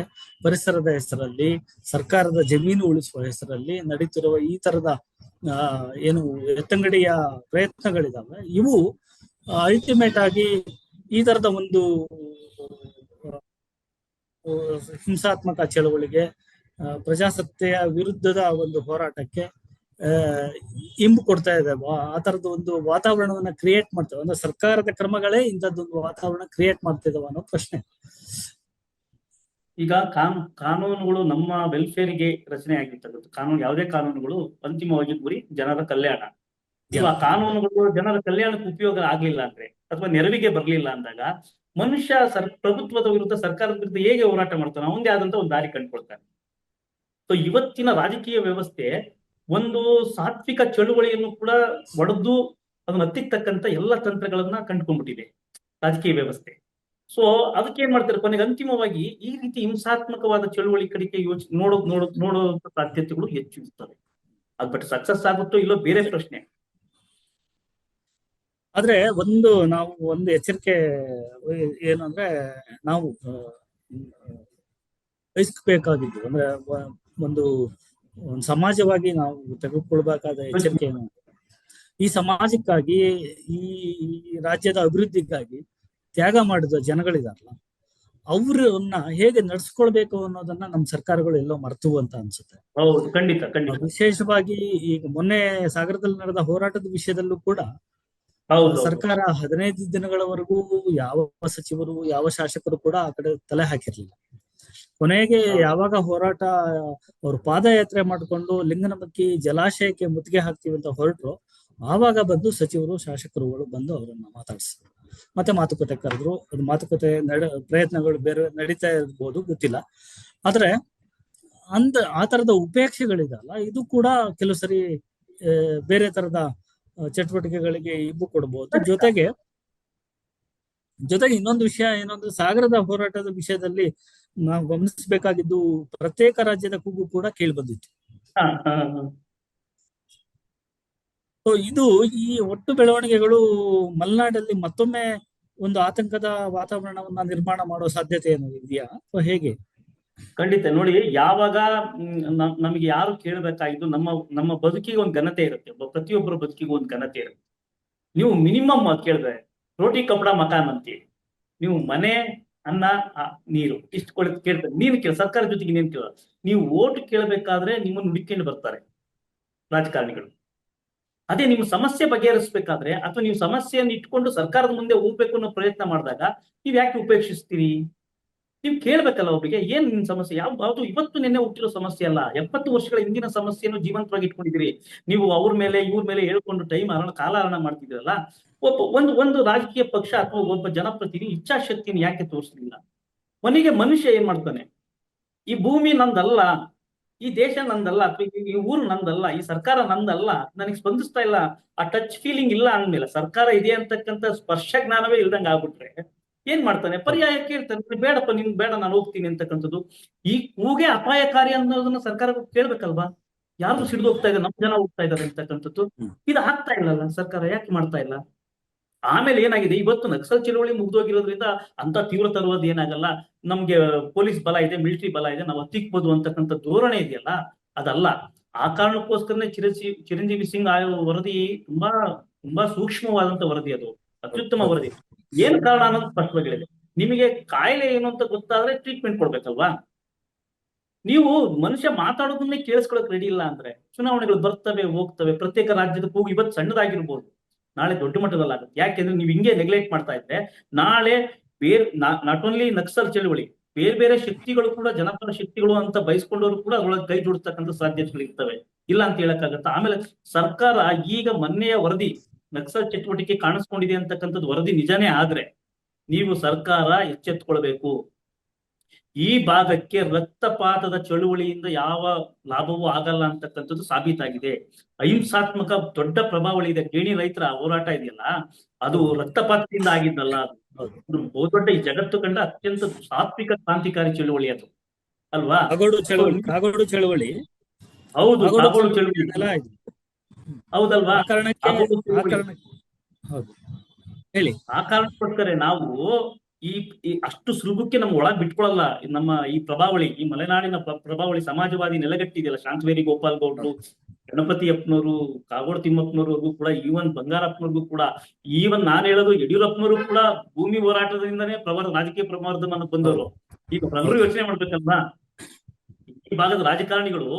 ಪರಿಸರದ ಹೆಸರಲ್ಲಿ, ಸರ್ಕಾರದ ಜಮೀನು ಉಳಿಸುವ ಹೆಸರಲ್ಲಿ ನಡೀತಿರುವ ಈ ತರದ ಏನು ಎತ್ತಂಗಡಿಯ ಪ್ರಯತ್ನಗಳಿದಾವೆ, ಇವು ಅಲ್ಟಿಮೇಟ್ ಆಗಿ ಈ ತರದ ಒಂದು ಹಿಂಸಾತ್ಮಕ ಚಳವಳಿಗೆ, ಪ್ರಜಾಸತ್ತೆಯ ವಿರುದ್ಧದ ಒಂದು ಹೋರಾಟಕ್ಕೆ ಆ, ಇಂಬು ಕೊಡ್ತಾ ಇದೆ. ಆ ತರದ ಒಂದು ವಾತಾವರಣವನ್ನ ಕ್ರಿಯೇಟ್ ಮಾಡ್ತೇವೆ ಅಂದ್ರೆ ಸರ್ಕಾರದ ಕ್ರಮಗಳೇ ಇಂಥದ್ದೊಂದು ವಾತಾವರಣ ಕ್ರಿಯೇಟ್ ಮಾಡ್ತಿದಾವ ಅನ್ನೋ ಪ್ರಶ್ನೆ. ಈಗ ಕಾನೂನುಗಳು ನಮ್ಮ ವೆಲ್ಫೇರ್ಗೆ ರಚನೆ ಆಗಿರ್ತಕ್ಕಂಥ ಕಾನೂನು, ಯಾವುದೇ ಕಾನೂನುಗಳು ಅಂತಿಮವಾಗಿ ಗುರಿ ಜನರ ಕಲ್ಯಾಣ. ಈಗ ಆ ಕಾನೂನುಗಳು ಜನರ ಕಲ್ಯಾಣಕ್ಕೆ ಉಪಯೋಗ ಆಗ್ಲಿಲ್ಲ ಅಂದ್ರೆ ಅಥವಾ ನೆರವಿಗೆ ಬರ್ಲಿಲ್ಲ ಅಂದಾಗ ಮನುಷ್ಯ ಪ್ರಭುತ್ವದ ವಿರುದ್ಧ, ಸರ್ಕಾರದ ವಿರುದ್ಧ ಹೇಗೆ ಹೋರಾಟ ಮಾಡ್ತಾನೆ? ಅವನದೇ ಆದಂತ ಒಂದು ದಾರಿ ಕಂಡುಕೊಳ್ತಾನೆ. ಸೊ ಇವತ್ತಿನ ರಾಜಕೀಯ ವ್ಯವಸ್ಥೆ ಒಂದು ಸಾತ್ವಿಕ ಚಳುವಳಿಯನ್ನು ಕೂಡ ಒಡೆದು ಅದನ್ನ ಹತ್ತಿಕ್ಕತಕ್ಕಂತ ಎಲ್ಲ ತಂತ್ರಗಳನ್ನ ಕಂಡುಕೊಂಡ್ಬಿಟ್ಟಿದೆ ರಾಜಕೀಯ ವ್ಯವಸ್ಥೆ. ಸೊ ಅದಕ್ಕೆ ಏನ್ ಮಾಡ್ತಾರೆ, ಕೊನೆಗೆ ಅಂತಿಮವಾಗಿ ಈ ರೀತಿ ಹಿಂಸಾತ್ಮಕವಾದ ಚಳುವಳಿ ಕಡೆಗೆ ನೋಡೋ ಸಾಧ್ಯತೆಗಳು ಹೆಚ್ಚು ಇರ್ತವೆ. ಅದ್ ಬಟ್ ಸಕ್ಸಸ್ ಆಗುತ್ತೋ ಇಲ್ಲೋ ಬೇರೆ ಪ್ರಶ್ನೆ. ಆದ್ರೆ ನಾವು ಒಂದು ಎಚ್ಚರಿಕೆ ಏನಂದ್ರೆ, ನಾವು ವಹಿಸ್ಬೇಕಾಗಿದ್ದು ಅಂದ್ರೆ ಒಂದು ಸಮಾಜವಾಗಿ ನಾವು ತೆಗೆದುಕೊಳ್ಬೇಕಾದ ಎಚ್ಚರಿಕೆ ಏನು, ಈ ಸಮಾಜಕ್ಕಾಗಿ, ಈ ರಾಜ್ಯದ ಅಭಿವೃದ್ಧಿಗಾಗಿ ತ್ಯಾಗ ಮಾಡಿದ ಜನಗಳಿದಾರಲ್ಲ, ಅವ್ರನ್ನ ಹೇಗೆ ನಡ್ಸ್ಕೊಳ್ಬೇಕು ಅನ್ನೋದನ್ನ ನಮ್ಮ ಸರ್ಕಾರಗಳು ಎಲ್ಲೋ ಮರೆತು ಅಂತ ಅನ್ಸುತ್ತೆ. ಹೌದು, ಖಂಡಿತ ಖಂಡಿತ. ವಿಶೇಷವಾಗಿ ಈಗ ಮೊನ್ನೆ ಸಾಗರದಲ್ಲಿ ನಡೆದ ಹೋರಾಟದ ವಿಷಯದಲ್ಲೂ ಕೂಡ ಸರ್ಕಾರ 15 ದಿನಗಳವರೆಗೂ ಯಾವ ಸಚಿವರು, ಯಾವ ಶಾಸಕರು ಕೂಡ ಆ ಕಡೆ ತಲೆ ಹಾಕಿರ್ಲಿಲ್ಲ. ಕೊನೆಗೆ ಯಾವಾಗ ಹೋರಾಟ ಅವ್ರು ಪಾದಯಾತ್ರೆ ಮಾಡಿಕೊಂಡು ಲಿಂಗನಮಕ್ಕಿ ಜಲಾಶಯಕ್ಕೆ ಮುತ್ತಿಗೆ ಹಾಕ್ತೀವಿ ಅಂತ ಹೊರಟ್ರು, ಆವಾಗ ಬಂದು ಸಚಿವರು, ಶಾಸಕರುಗಳು ಬಂದು ಅವರನ್ನ ಮಾತಾಡಿಸಿದ್ರು, ಮತ್ತೆ ಮಾತುಕತೆ ಕರೆದ್ರು. ಅದು ಮಾತುಕತೆ ಪ್ರಯತ್ನಗಳು ಬೇರೆ ನಡೀತಾ ಇರ್ಬೋದು, ಗೊತ್ತಿಲ್ಲ. ಆದ್ರೆ ಆ ತರದ ಉಪೇಕ್ಷೆಗಳಿದಲ್ಲ, ಇದು ಕೂಡ ಕೆಲವು ಸರಿ ಬೇರೆ ತರದ ಚಟುವಟಿಕೆಗಳಿಗೆ ಇಂಬು ಕೊಡಬಹುದು. ಜೊತೆಗೆ ಇನ್ನೊಂದು ವಿಷಯ ಏನಂದ್ರೆ, ಸಾಗರದ ಹೋರಾಟದ ವಿಷಯದಲ್ಲಿ ನಾವು ಗಮನಿಸಬೇಕಾಗಿದ್ದು, ಪ್ರತ್ಯೇಕ ರಾಜ್ಯದ ಕೂಗು ಕೂಡ ಕೇಳಿ ಬಂದಿತ್ತು. ಸೊ ಇದು ಈ ಒಟ್ಟು ಬೆಳವಣಿಗೆಗಳು ಮಲೆನಾಡಲ್ಲಿ ಮತ್ತೊಮ್ಮೆ ಒಂದು ಆತಂಕದ ವಾತಾವರಣವನ್ನ ನಿರ್ಮಾಣ ಮಾಡೋ ಸಾಧ್ಯತೆ ಏನು ಇದೆಯಾ ಅಥವಾ ಹೇಗೆ? ಖಂಡಿತ. ನೋಡಿ, ಯಾವಾಗ ನಮಗೆ ಯಾರು ಕೇಳಬೇಕಾಗಿದ್ದು, ನಮ್ಮ ಬದುಕಿಗೆ ಒಂದು ಘನತೆ ಇರುತ್ತೆ, ಪ್ರತಿಯೊಬ್ಬರ ಬದುಕಿಗೆ ಒಂದು ಘನತೆ ಇರುತ್ತೆ. ನೀವು ಮಿನಿಮಮ್ ಕೇಳಿದ್ರೆ ರೋಟಿ ಕಪಡ ಮಕಾನ್ ಅಂತೀವಿ, ನೀವು ಮನೆ, ಅನ್ನ, ನೀರು ಇಷ್ಟು ಕೇಳ್ತಾರೆ. ನೀನು ಸರ್ಕಾರ ಜೊತೆಗೆ ನೀನ್ ಕೇಳ, ನೀವು ಓಟ್ ಕೇಳಬೇಕಾದ್ರೆ ನಿಮ್ಮನ್ನು ಹುಡುಕೊಂಡು ಬರ್ತಾರೆ ರಾಜಕಾರಣಿಗಳು. ಅದೇ ನೀವು ಸಮಸ್ಯೆ ಬಗೆಹರಿಸಬೇಕಾದ್ರೆ ಅಥವಾ ನೀವು ಸಮಸ್ಯೆಯನ್ನು ಇಟ್ಕೊಂಡು ಸರ್ಕಾರದ ಮುಂದೆ ಹೋಗ್ಬೇಕು ಅನ್ನೋ ಪ್ರಯತ್ನ ಮಾಡಿದಾಗ ನೀವ್ ಯಾಕೆ ಉಪೇಕ್ಷಿಸ್ತೀರಿ? ನೀವು ಕೇಳ್ಬೇಕಲ್ಲ ಒಬ್ಬರಿಗೆ, ಏನ್ ನಿನ್ ಸಮಸ್ಯೆ, ಯಾವ್ದು ಇವತ್ತು ನಿನ್ನೆ ಹುಟ್ಟಿರೋ ಸಮಸ್ಯೆ ಅಲ್ಲ, 70 ವರ್ಷಗಳ ಹಿಂದಿನ ಸಮಸ್ಯೆಯನ್ನು ಜೀವಂತವಾಗಿ ಇಟ್ಕೊಂಡಿದ್ದೀರಿ ನೀವು. ಅವ್ರ ಮೇಲೆ ಇವ್ರ ಮೇಲೆ ಹೇಳ್ಕೊಂಡು ಕಾಲಹರಣ ಮಾಡ್ತಿದ್ದೀರಲ್ಲ. ಒಂದು ರಾಜಕೀಯ ಪಕ್ಷ ಅಥವಾ ಒಬ್ಬ ಜನಪ್ರತಿನಿಧಿ ಇಚ್ಛಾಶಕ್ತಿಯನ್ನು ಯಾಕೆ ತೋರಿಸಲಿಲ್ಲ? ಮನೆಗೆ ಮನುಷ್ಯ ಏನ್ ಮಾಡ್ತಾನೆ, ಈ ಭೂಮಿ ನಂದಲ್ಲ, ಈ ದೇಶ ನಂದಲ್ಲ, ಅಥವಾ ಈ ಊರು ನಂದಲ್ಲ, ಈ ಸರ್ಕಾರ ನಂದಲ್ಲ, ನನಗೆ ಸ್ಪಂದಿಸ್ತಾ ಇಲ್ಲ, ಆ ಟಚ್ ಫೀಲಿಂಗ್ ಇಲ್ಲ ಅಂದ್ಮೇಲೆ, ಸರ್ಕಾರ ಇದೆ ಅಂತಕ್ಕಂಥ ಸ್ಪರ್ಶ ಜ್ಞಾನವೇ ಇಲ್ದಂಗ ಆಗ್ಬಿಟ್ರೆ ಏನ್ ಮಾಡ್ತಾನೆ? ಪರ್ಯಾಯ ಕೇಳ್ತಾನೆ, ಬೇಡಪ್ಪ ನಿನ್ ಬೇಡ, ನಾನು ಹೋಗ್ತೀನಿ ಅಂತಕ್ಕಂಥದ್ದು. ಈ ಕೂಗೆ ಅಪಾಯಕಾರಿ ಅನ್ನೋದನ್ನ ಸರ್ಕಾರ ಕೇಳ್ಬೇಕಲ್ವಾ? ಯಾರು ಸಿಡಿದು ಹೋಗ್ತಾ ಇದೆ, ನಮ್ ಜನ ಹೋಗ್ತಾ ಇದಾರೆ ಅಂತಕ್ಕಂಥದ್ದು. ಇದು ಆಗ್ತಾ ಇಲ್ಲಲ್ಲ, ಸರ್ಕಾರ ಯಾಕೆ ಮಾಡ್ತಾ ಇಲ್ಲ? ಆಮೇಲೆ ಏನಾಗಿದೆ, ಇವತ್ತು ನಕ್ಸಲ್ ಚಳವಳಿ ಮುಗ್ದೋಗಿರೋದ್ರಿಂದ ಅಂತ ತೀವ್ರ ತರುವುದು ಏನಾಗಲ್ಲ, ನಮ್ಗೆ ಪೊಲೀಸ್ ಬಲ ಇದೆ, ಮಿಲಿಟರಿ ಬಲ ಇದೆ, ನಾವು ಹತ್ತಿಕ್ಬೋದು ಅಂತಕ್ಕಂಥ ಧೋರಣೆ ಇದೆಯಲ್ಲ, ಅದಲ್ಲ. ಆ ಕಾರಣಕ್ಕೋಸ್ಕರನೇ ಚಿರಂಜೀವಿ ಸಿಂಗ್ ವರದಿ ತುಂಬಾ ತುಂಬಾ ಸೂಕ್ಷ್ಮವಾದಂತ ವರದಿ, ಅದು ಅತ್ಯುತ್ತಮ ವರದಿ. ಏನ್ ಕಾರಣ ಅನ್ನೋದು ಸ್ಪಷ್ಟವಾಗಿಳಿದೆ. ನಿಮಗೆ ಕಾಯಿಲೆ ಏನು ಅಂತ ಗೊತ್ತಾದ್ರೆ ಟ್ರೀಟ್ಮೆಂಟ್ ಕೊಡ್ಬೇಕಲ್ವಾ? ನೀವು ಮನುಷ್ಯ ಮಾತಾಡೋದನ್ನೇ ಕೇಳಿಸ್ಕೊಳಕ್ ರೆಡಿ ಇಲ್ಲ ಅಂದ್ರೆ, ಚುನಾವಣೆಗಳು ಬರ್ತವೆ ಹೋಗ್ತವೆ, ಪ್ರತ್ಯೇಕ ರಾಜ್ಯದ ಕೂಗು ಇವತ್ತು ಸಣ್ಣದಾಗಿರ್ಬೋದು, ನಾಳೆ ದೊಡ್ಡ ಮಟ್ಟದಲ್ಲಿ ಆಗುತ್ತೆ. ಯಾಕೆಂದ್ರೆ ನೀವು ಹಿಂಗೆ ನೆಗ್ಲೆಕ್ಟ್ ಮಾಡ್ತಾ ಇದ್ರೆ ನಾಳೆ ನಾಟ್ ಓನ್ಲಿ ನಕ್ಸಲ್ ಚಳವಳಿ, ಬೇರೆ ಶಕ್ತಿಗಳು ಕೂಡ, ಜನಪರ ಶಕ್ತಿಗಳು ಅಂತ ಬಯಸ್ಕೊಂಡವರು ಕೂಡ ಅದ್ರೊಳಗೆ ಕೈ ಜೋಡಿಸ್ತಕ್ಕಂಥ ಸಾಧ್ಯತೆಗಳು ಇರ್ತವೆ. ಇಲ್ಲ ಅಂತ ಹೇಳಕ್ಕಾಗತ್ತ? ಆಮೇಲೆ ಸರ್ಕಾರ ಈಗ ಮೊನ್ನೆಯ ವರದಿ, ನಕ್ಸಲ್ ಚಟುವಟಿಕೆ ಕಾಣಿಸ್ಕೊಂಡಿದೆ ಅಂತಕ್ಕಂಥದ್ದು ವರದಿ ನಿಜಾನೇ ಆದ್ರೆ ನೀವು ಸರ್ಕಾರ ಎಚ್ಚೆತ್ಕೊಳ್ಬೇಕು. ಈ ಭಾಗಕ್ಕೆ ರಕ್ತಪಾತದ ಚಳುವಳಿಯಿಂದ ಯಾವ ಲಾಭವೂ ಆಗಲ್ಲ ಅಂತಕ್ಕಂಥದ್ದು ಸಾಬೀತಾಗಿದೆ. ಅಹಿಂಸಾತ್ಮಕ ದೊಡ್ಡ ಪ್ರಭಾವಳಿ ಇದೆ. ಗೇಣಿ ರೈತರ ಹೋರಾಟ ಇದೆಯಲ್ಲ, ಅದು ರಕ್ತಪಾತದಿಂದ ಆಗಿದ್ದಲ್ಲ, ಅದು ಬಹುದೊಡ್ಡ ಈ ಜಗತ್ತು ಕಂಡ ಅತ್ಯಂತ ಸಾತ್ವಿಕ ಕ್ರಾಂತಿಕಾರಿ ಚಳುವಳಿ ಅದು ಅಲ್ವಾ? ಕಾಗೋಡು ಚಳುವಳಿ. ಹೌದು, ಕಾಗೋಡು ಚಳುವಳಿ ಹೌದಲ್ವಾ? ಹೇಳಿ. ಆ ಕಾರಣಕ್ಕೋಸ್ಕರ ನಾವು ಈ ಅಷ್ಟು ಸುಲಭಕ್ಕೆ ನಮ್ಮ ಒಳಗ್ ಬಿಟ್ಕೊಳಲ್ಲ. ನಮ್ಮ ಈ ಪ್ರಭಾವಳಿ, ಈ ಮಲೆನಾಡಿನ ಪ್ರಭಾವಳಿ ಸಮಾಜವಾದಿ ನೆಲೆಗಟ್ಟಿದೆಯಲ್ಲ, ಶಾಂತವೇರಿ ಗೋಪಾಲ್ ಗೌಡ್ರು, ಗಣಪತಿ ಅಪ್ಪನವರು, ಕಾಗೋಡು ತಿಮ್ಮಪ್ಪನವ್ರಿಗೂ ಕೂಡ, ಈವನ್ ಬಂಗಾರಪ್ಪನವ್ರಿಗೂ ಕೂಡ, ಈವನ್ ನಾನ್ ಹೇಳೋದು ಯಡಿಯೂರಪ್ಪನವರು ಕೂಡ ಭೂಮಿ ಹೋರಾಟದಿಂದನೇ ರಾಜಕೀಯ ಪ್ರಮಾಣವನ್ನು ಬಂದವರು. ಈಗ ಪ್ರಭರು ಯೋಚನೆ ಮಾಡ್ಬೇಕಲ್ವಾ? ಈ ಭಾಗದ ರಾಜಕಾರಣಿಗಳು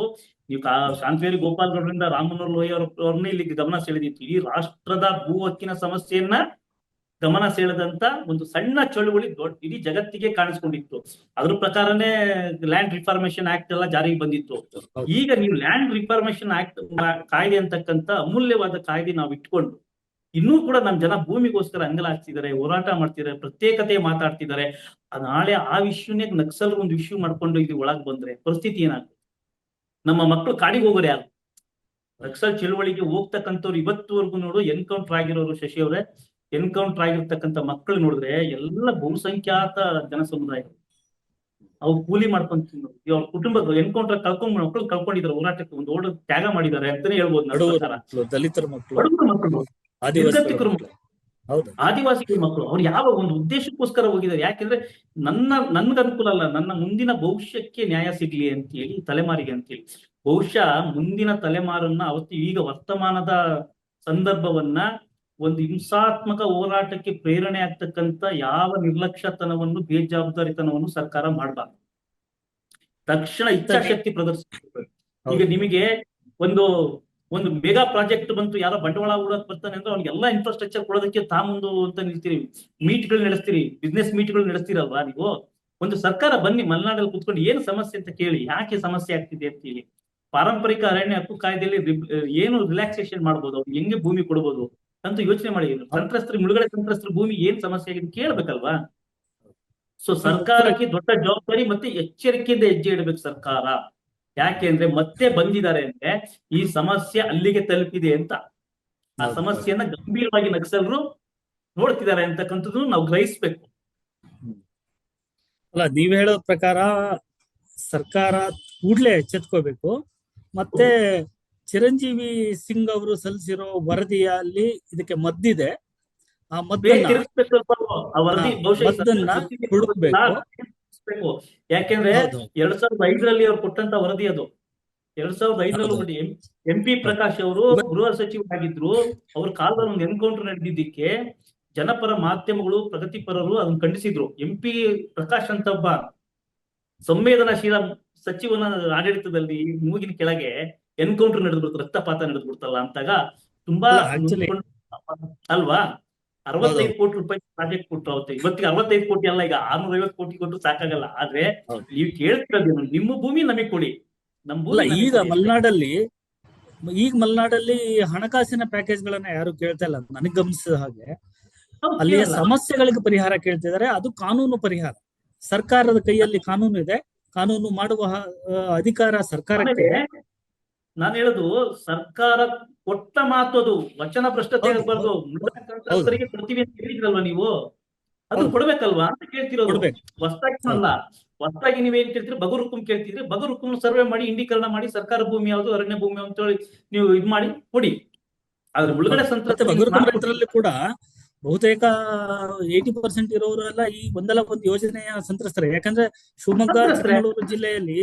ನೀವು ಶಾಂತವೇರಿ ಗೋಪಾಲ್ ಗೌಡರಿಂದ ರಾಮಮನೋಹರ್ ಲೋಹಿಯಾ ಅವ್ರನ್ನ ಇಲ್ಲಿ ಗಮನ ಸೆಳೆದಿತ್ತು. ಈ ರಾಷ್ಟ್ರದ ಭೂ ಹಕ್ಕಿನ ಸಮಸ್ಯೆಯನ್ನ ಗಮನ ಸೆಳೆದಂತ ಒಂದು ಸಣ್ಣ ಚಳುವಳಿ ಇಡೀ ಜಗತ್ತಿಗೆ ಕಾಣಿಸ್ಕೊಂಡಿತ್ತು. ಅದ್ರ ಪ್ರಕಾರನೇ ಲ್ಯಾಂಡ್ ರಿಫಾರ್ಮೇಶನ್ ಆಕ್ಟ್ ಎಲ್ಲ ಜಾರಿಗೆ ಬಂದಿತ್ತು. ಈಗ ನೀವು ಲ್ಯಾಂಡ್ ರಿಫಾರ್ಮೇಶನ್ ಆಕ್ಟ್ ಕಾಯ್ದೆ ಅಂತಕ್ಕಂಥ ಅಮೂಲ್ಯವಾದ ಕಾಯ್ದೆ ನಾವು ಇಟ್ಕೊಂಡು ಇನ್ನೂ ಕೂಡ ನಮ್ಮ ಜನ ಭೂಮಿಗೋಸ್ಕರ ಅಂಗಲಾಗ್ತಿದ್ದಾರೆ, ಹೋರಾಟ ಮಾಡ್ತಿದ್ದಾರೆ, ಪ್ರತ್ಯೇಕತೆ ಮಾತಾಡ್ತಿದ್ದಾರೆ. ನಾಳೆ ಆ ವಿಷಯನೇ ನಕ್ಸಲ್ ಒಂದು ಇಶ್ಯೂ ಮಾಡ್ಕೊಂಡು ಇಲ್ಲಿ ಒಳಗ್ ಬಂದ್ರೆ ಪರಿಸ್ಥಿತಿ ಏನಾಗ್ತದೆ? ನಮ್ಮ ಮಕ್ಕಳು ಕಾಡಿಗೆ ಹೋಗೋರು ಯಾರು? ನಕ್ಸಲ್ ಚಳುವಳಿಗೆ ಹೋಗ್ತಕ್ಕಂಥವ್ರು ಇವತ್ತುವರೆಗೂ ನೋಡು ಎನ್ಕೌಂಟರ್ ಆಗಿರೋರು, ಶಶಿ ಅವರೇ, ಎನ್ಕೌಂಟರ್ ಆಗಿರ್ತಕ್ಕಂಥ ಮಕ್ಕಳು ನೋಡಿದ್ರೆ ಎಲ್ಲ ಬಹುಸಂಖ್ಯಾತ ಜನ ಸಮುದಾಯ. ಅವ್ರು ಕೂಲಿ ಮಾಡ್ಕೊಂಡ್ ತಿನ್ನೋರು. ಅವ್ರ ಕುಟುಂಬದ ಎನ್ಕೌಂಟರ್ ಮಕ್ಕಳು ಕಳ್ಕೊಂಡಿದ್ದಾರೆ, ಹೋರಾಟಕ್ಕೆ ಒಂದು ಓಡ ತ್ಯಾಗ ಮಾಡಿದ್ದಾರೆ ಅಂತಾನೆ ಹೇಳ್ಬೋದು. ದಲಿತರ ಮಕ್ಕಳು, ಬಡವರ ಮಕ್ಕಳು, ನಿರ್ಗತಿಕರ ಮಕ್ಕಳು, ಆದಿವಾಸಿಗಳ ಮಕ್ಕಳು, ಅವ್ರು ಯಾವ ಒಂದು ಉದ್ದೇಶಕ್ಕೋಸ್ಕರ ಹೋಗಿದ್ದಾರೆ? ಯಾಕೆಂದ್ರೆ ನನ್ಗ ಅನುಕೂಲ ಅಲ್ಲ, ನನ್ನ ಮುಂದಿನ ಭವಿಷ್ಯಕ್ಕೆ ನ್ಯಾಯ ಸಿಗ್ಲಿ ಅಂತ ಹೇಳಿ, ತಲೆಮಾರಿಗೆ ಅಂತ ಹೇಳಿ. ಬಹುಶಃ ಮುಂದಿನ ತಲೆಮಾರನ್ನ ಅವತ್ತು ಈಗ ವರ್ತಮಾನದ ಸಂದರ್ಭವನ್ನ ಒಂದು ಹಿಂಸಾತ್ಮಕ ಹೋರಾಟಕ್ಕೆ ಪ್ರೇರಣೆ ಆಗ್ತಕ್ಕಂಥ ಯಾವ ನಿರ್ಲಕ್ಷ್ಯತನವನ್ನು, ಬೇಜವಾಬ್ದಾರಿತನವನ್ನು ಸರ್ಕಾರ ಮಾಡಬಾರ್ದು. ತಕ್ಷಣ ಇಚ್ಛಾಶಕ್ತಿ ಪ್ರದರ್ಶಿಸಬೇಕು. ಈಗ ನಿಮಗೆ ಒಂದು ಮೆಗಾ ಪ್ರಾಜೆಕ್ಟ್ ಬಂತು, ಯಾರೋ ಬಂಡವಾಳ ಹೂಡಕ್ ಬರ್ತಾನೆ ಅಂದ್ರೆ ಅವ್ನಿಗೆಲ್ಲ ಇನ್ಫ್ರಾಸ್ಟ್ರಕ್ಚರ್ ಕೊಡೋದಕ್ಕೆ ತಾಮುಂದು ಅಂತ ನಿಲ್ತೀರಿ, ಮೀಟ್ಗಳು ನಡೆಸ್ತೀರಿ, ಬಿಸ್ನೆಸ್ ಮೀಟ್ಗಳು ನಡೆಸ್ತೀರಲ್ವಾ ನೀವು. ಒಂದು ಸರ್ಕಾರ ಬನ್ನಿ ಮಲೆನಾಡಲ್ಲಿ ಕುತ್ಕೊಂಡು ಏನು ಸಮಸ್ಯೆ ಅಂತ ಕೇಳಿ, ಯಾಕೆ ಸಮಸ್ಯೆ ಆಗ್ತಿದೆ ಅಂತ ಹೇಳಿ. ಪಾರಂಪರಿಕ ಅರಣ್ಯ ಹಕ್ಕು ಕಾಯ್ದೆಯಲ್ಲಿ ಏನು ರಿಲ್ಯಾಕ್ಸೇಷನ್ ಮಾಡ್ಬೋದು, ಅವ್ರಿಗೆ ಹೆಂಗೆ ಭೂಮಿ ಕೊಡ್ಬೋದು ಅಂತ ಯೋಚನೆ ಮಾಡಿ. ಸಂತ್ರಸ್ತರು, ಮುಳುಗಡೆ ಸಂತ್ರಸ್ತರ ಭೂಮಿ ಏನ್ ಸಮಸ್ಯೆ ಆಗಿದೆ ಕೇಳ್ಬೇಕಲ್ವಾ? ಸೊ ಸರ್ಕಾರಕ್ಕೆ ದೊಡ್ಡ ಜವಾಬ್ದಾರಿ ಮತ್ತೆ ಎಚ್ಚರಿಕೆಯಿಂದ ಹೆಜ್ಜೆ ಇಡಬೇಕು ಸರ್ಕಾರ. ಯಾಕೆಂದ್ರೆ ಮತ್ತೆ ಬಂದಿದ್ದಾರೆ ಅಂದ್ರೆ ಈ ಸಮಸ್ಯೆ ಅಲ್ಲಿಗೆ ತಲುಪಿದೆ ಅಂತ. ಆ ಸಮಸ್ಯೆಯನ್ನ ಗಂಭೀರವಾಗಿ ನಕ್ಸಲರು ನೋಡ್ತಿದ್ದಾರೆ ಅಂತಕ್ಕಂಥದ್ದು ನಾವು ಗ್ರಹಿಸ್ಬೇಕು. ಅಲ್ಲ, ನೀವ್ ಹೇಳೋ ಪ್ರಕಾರ ಸರ್ಕಾರ ಕೂಡ್ಲೆ ಎಚ್ಚೆತ್ಕೋಬೇಕು. ಮತ್ತೆ ಚಿರಂಜೀವಿ ಸಿಂಗ್ ಅವರು ಸಲ್ಲಿಸಿರೋ ವರದಿಯಲ್ಲಿ ಇದಕ್ಕೆ ಮದ್ದಿದೆ. ಆ ಮದ್ದನ್ನ ಹುಡುಕ್ಬೇಕು. ಯಾಕೆಂದ್ರೆ 2005ರಲ್ಲಿ ಅವ್ರು ಕೊಟ್ಟಂತ ವರದಿ ಅದು. 2005ರಲ್ಲಿ MP ಪ್ರಕಾಶ್ ಅವರು ಗೃಹ ಸಚಿವರಾಗಿದ್ರು. ಅವ್ರ ಕಾಲದಲ್ಲಿ ಒಂದು ಎನ್ಕೌಂಟರ್ ನಡೆದಿದ್ದಕ್ಕೆ ಜನಪರ ಮಾಧ್ಯಮಗಳು, ಪ್ರಗತಿಪರರು ಅದನ್ನ ಖಂಡಿಸಿದ್ರು. MP ಪ್ರಕಾಶ್ ಅಂತ ಒಬ್ಬ ಸಂವೇದನಾಶೀಲ ಸಚಿವನ ಆಡಳಿತದಲ್ಲಿ ಮೂಗಿನ ಕೆಳಗೆ ಎನ್ಕೌಂಟರ್ ನಡೆದ್ಬಿಡ್ತು, ರಕ್ತಪಾತ ನಡೆದ್ಬಿಡ್ತಲ್ಲ ಅಂತಾಗ ತುಂಬಾ ಅಲ್ವಾ? 65 ಕೋಟಿ ರೂಪಾಯಿ ಪ್ರಾಜೆಕ್ಟ್ ಕೊಟ್ಟರು ಅವತ್ತು. ಇವತ್ತಿಗೆ 65 ಕೋಟಿ ಅಲ್ಲ, ಈಗ 650 ಕೋಟಿ ಕೊಟ್ಟರು ಸಾಕಾಗಲ್ಲ. ಆದ್ರೆ ನೀವು ಕೇಳ್ತಿರೋದೇನು? ನಿಮ್ಮ ಭೂಮಿ ನಮಗೆ ಕೊಡಿ, ನಮ್ಮ ಭೂಮಿ. ಈಗ ಮಲೆನಾಡಲ್ಲಿ ಹಣಕಾಸಿನ ಪ್ಯಾಕೇಜ್ ಗಳನ್ನ ಯಾರು ಕೇಳ್ತಾ ಇಲ್ಲ ನನಗೆ ಗಮನಿಸಿದ ಹಾಗೆ. ಅಲ್ಲಿಯ ಸಮಸ್ಯೆಗಳಿಗೆ ಪರಿಹಾರ ಕೇಳ್ತಿದ್ದಾರೆ. ಅದು ಕಾನೂನು ಪರಿಹಾರ. ಸರ್ಕಾರದ ಕೈಯಲ್ಲಿ ಕಾನೂನು ಇದೆ, ಕಾನೂನು ಮಾಡುವ ಅಧಿಕಾರ ಸರ್ಕಾರಕ್ಕೆ. ನಾನು ಹೇಳುದು, ಸರ್ಕಾರ ಕೊಟ್ಟ ಮಾತು ಅದು, ವಚನ ಭ್ರಷ್ಟತೆ ಆಗಬಾರ್ದು. ಕೊಡ್ತೀವಿ ಅಂತ ಹೇಳಿದ್ರಲ್ವಾ ನೀವು, ಅದು ಕೊಡ್ಬೇಕಲ್ವಾ ಅಂತ ಕೇಳ್ತಿರೋದು. ಹೊಸದಾಗಿ ಅಲ್ಲ, ಹೊಸದಾಗಿ ನೀವೇನ್ ಕೇಳ್ತೀರಿ? ಬಗರ್ ಹುಕುಂ ಕೇಳ್ತಿದ್ರಿ. ಬಗರ್ ಹುಕುಂ ಸರ್ವೆ ಮಾಡಿ, ಇಂಡೀಕರಣ ಮಾಡಿ, ಸರ್ಕಾರ ಭೂಮಿ ಯಾವುದು, ಅರಣ್ಯ ಭೂಮಿ ಅಂತ ಹೇಳಿ ನೀವು ಇದ್ ಮಾಡಿ ಕೊಡಿ. ಆದ್ರೆ ಮುಳುಗಡೆ ಸಂತ್ರಸ್ತರಲ್ಲಿ ಕೂಡ ಬಹುತೇಕ 80% ಇರೋರೆಲ್ಲ ಈ ಒಂದಲ್ಲ ಒಂದು ಯೋಜನೆಯ ಸಂತ್ರಸ್ತರೆ. ಯಾಕಂದ್ರೆ ಶಿವಮೊಗ್ಗ, ಚಿಕ್ಕಮಗಳೂರು ಜಿಲ್ಲೆಯಲ್ಲಿ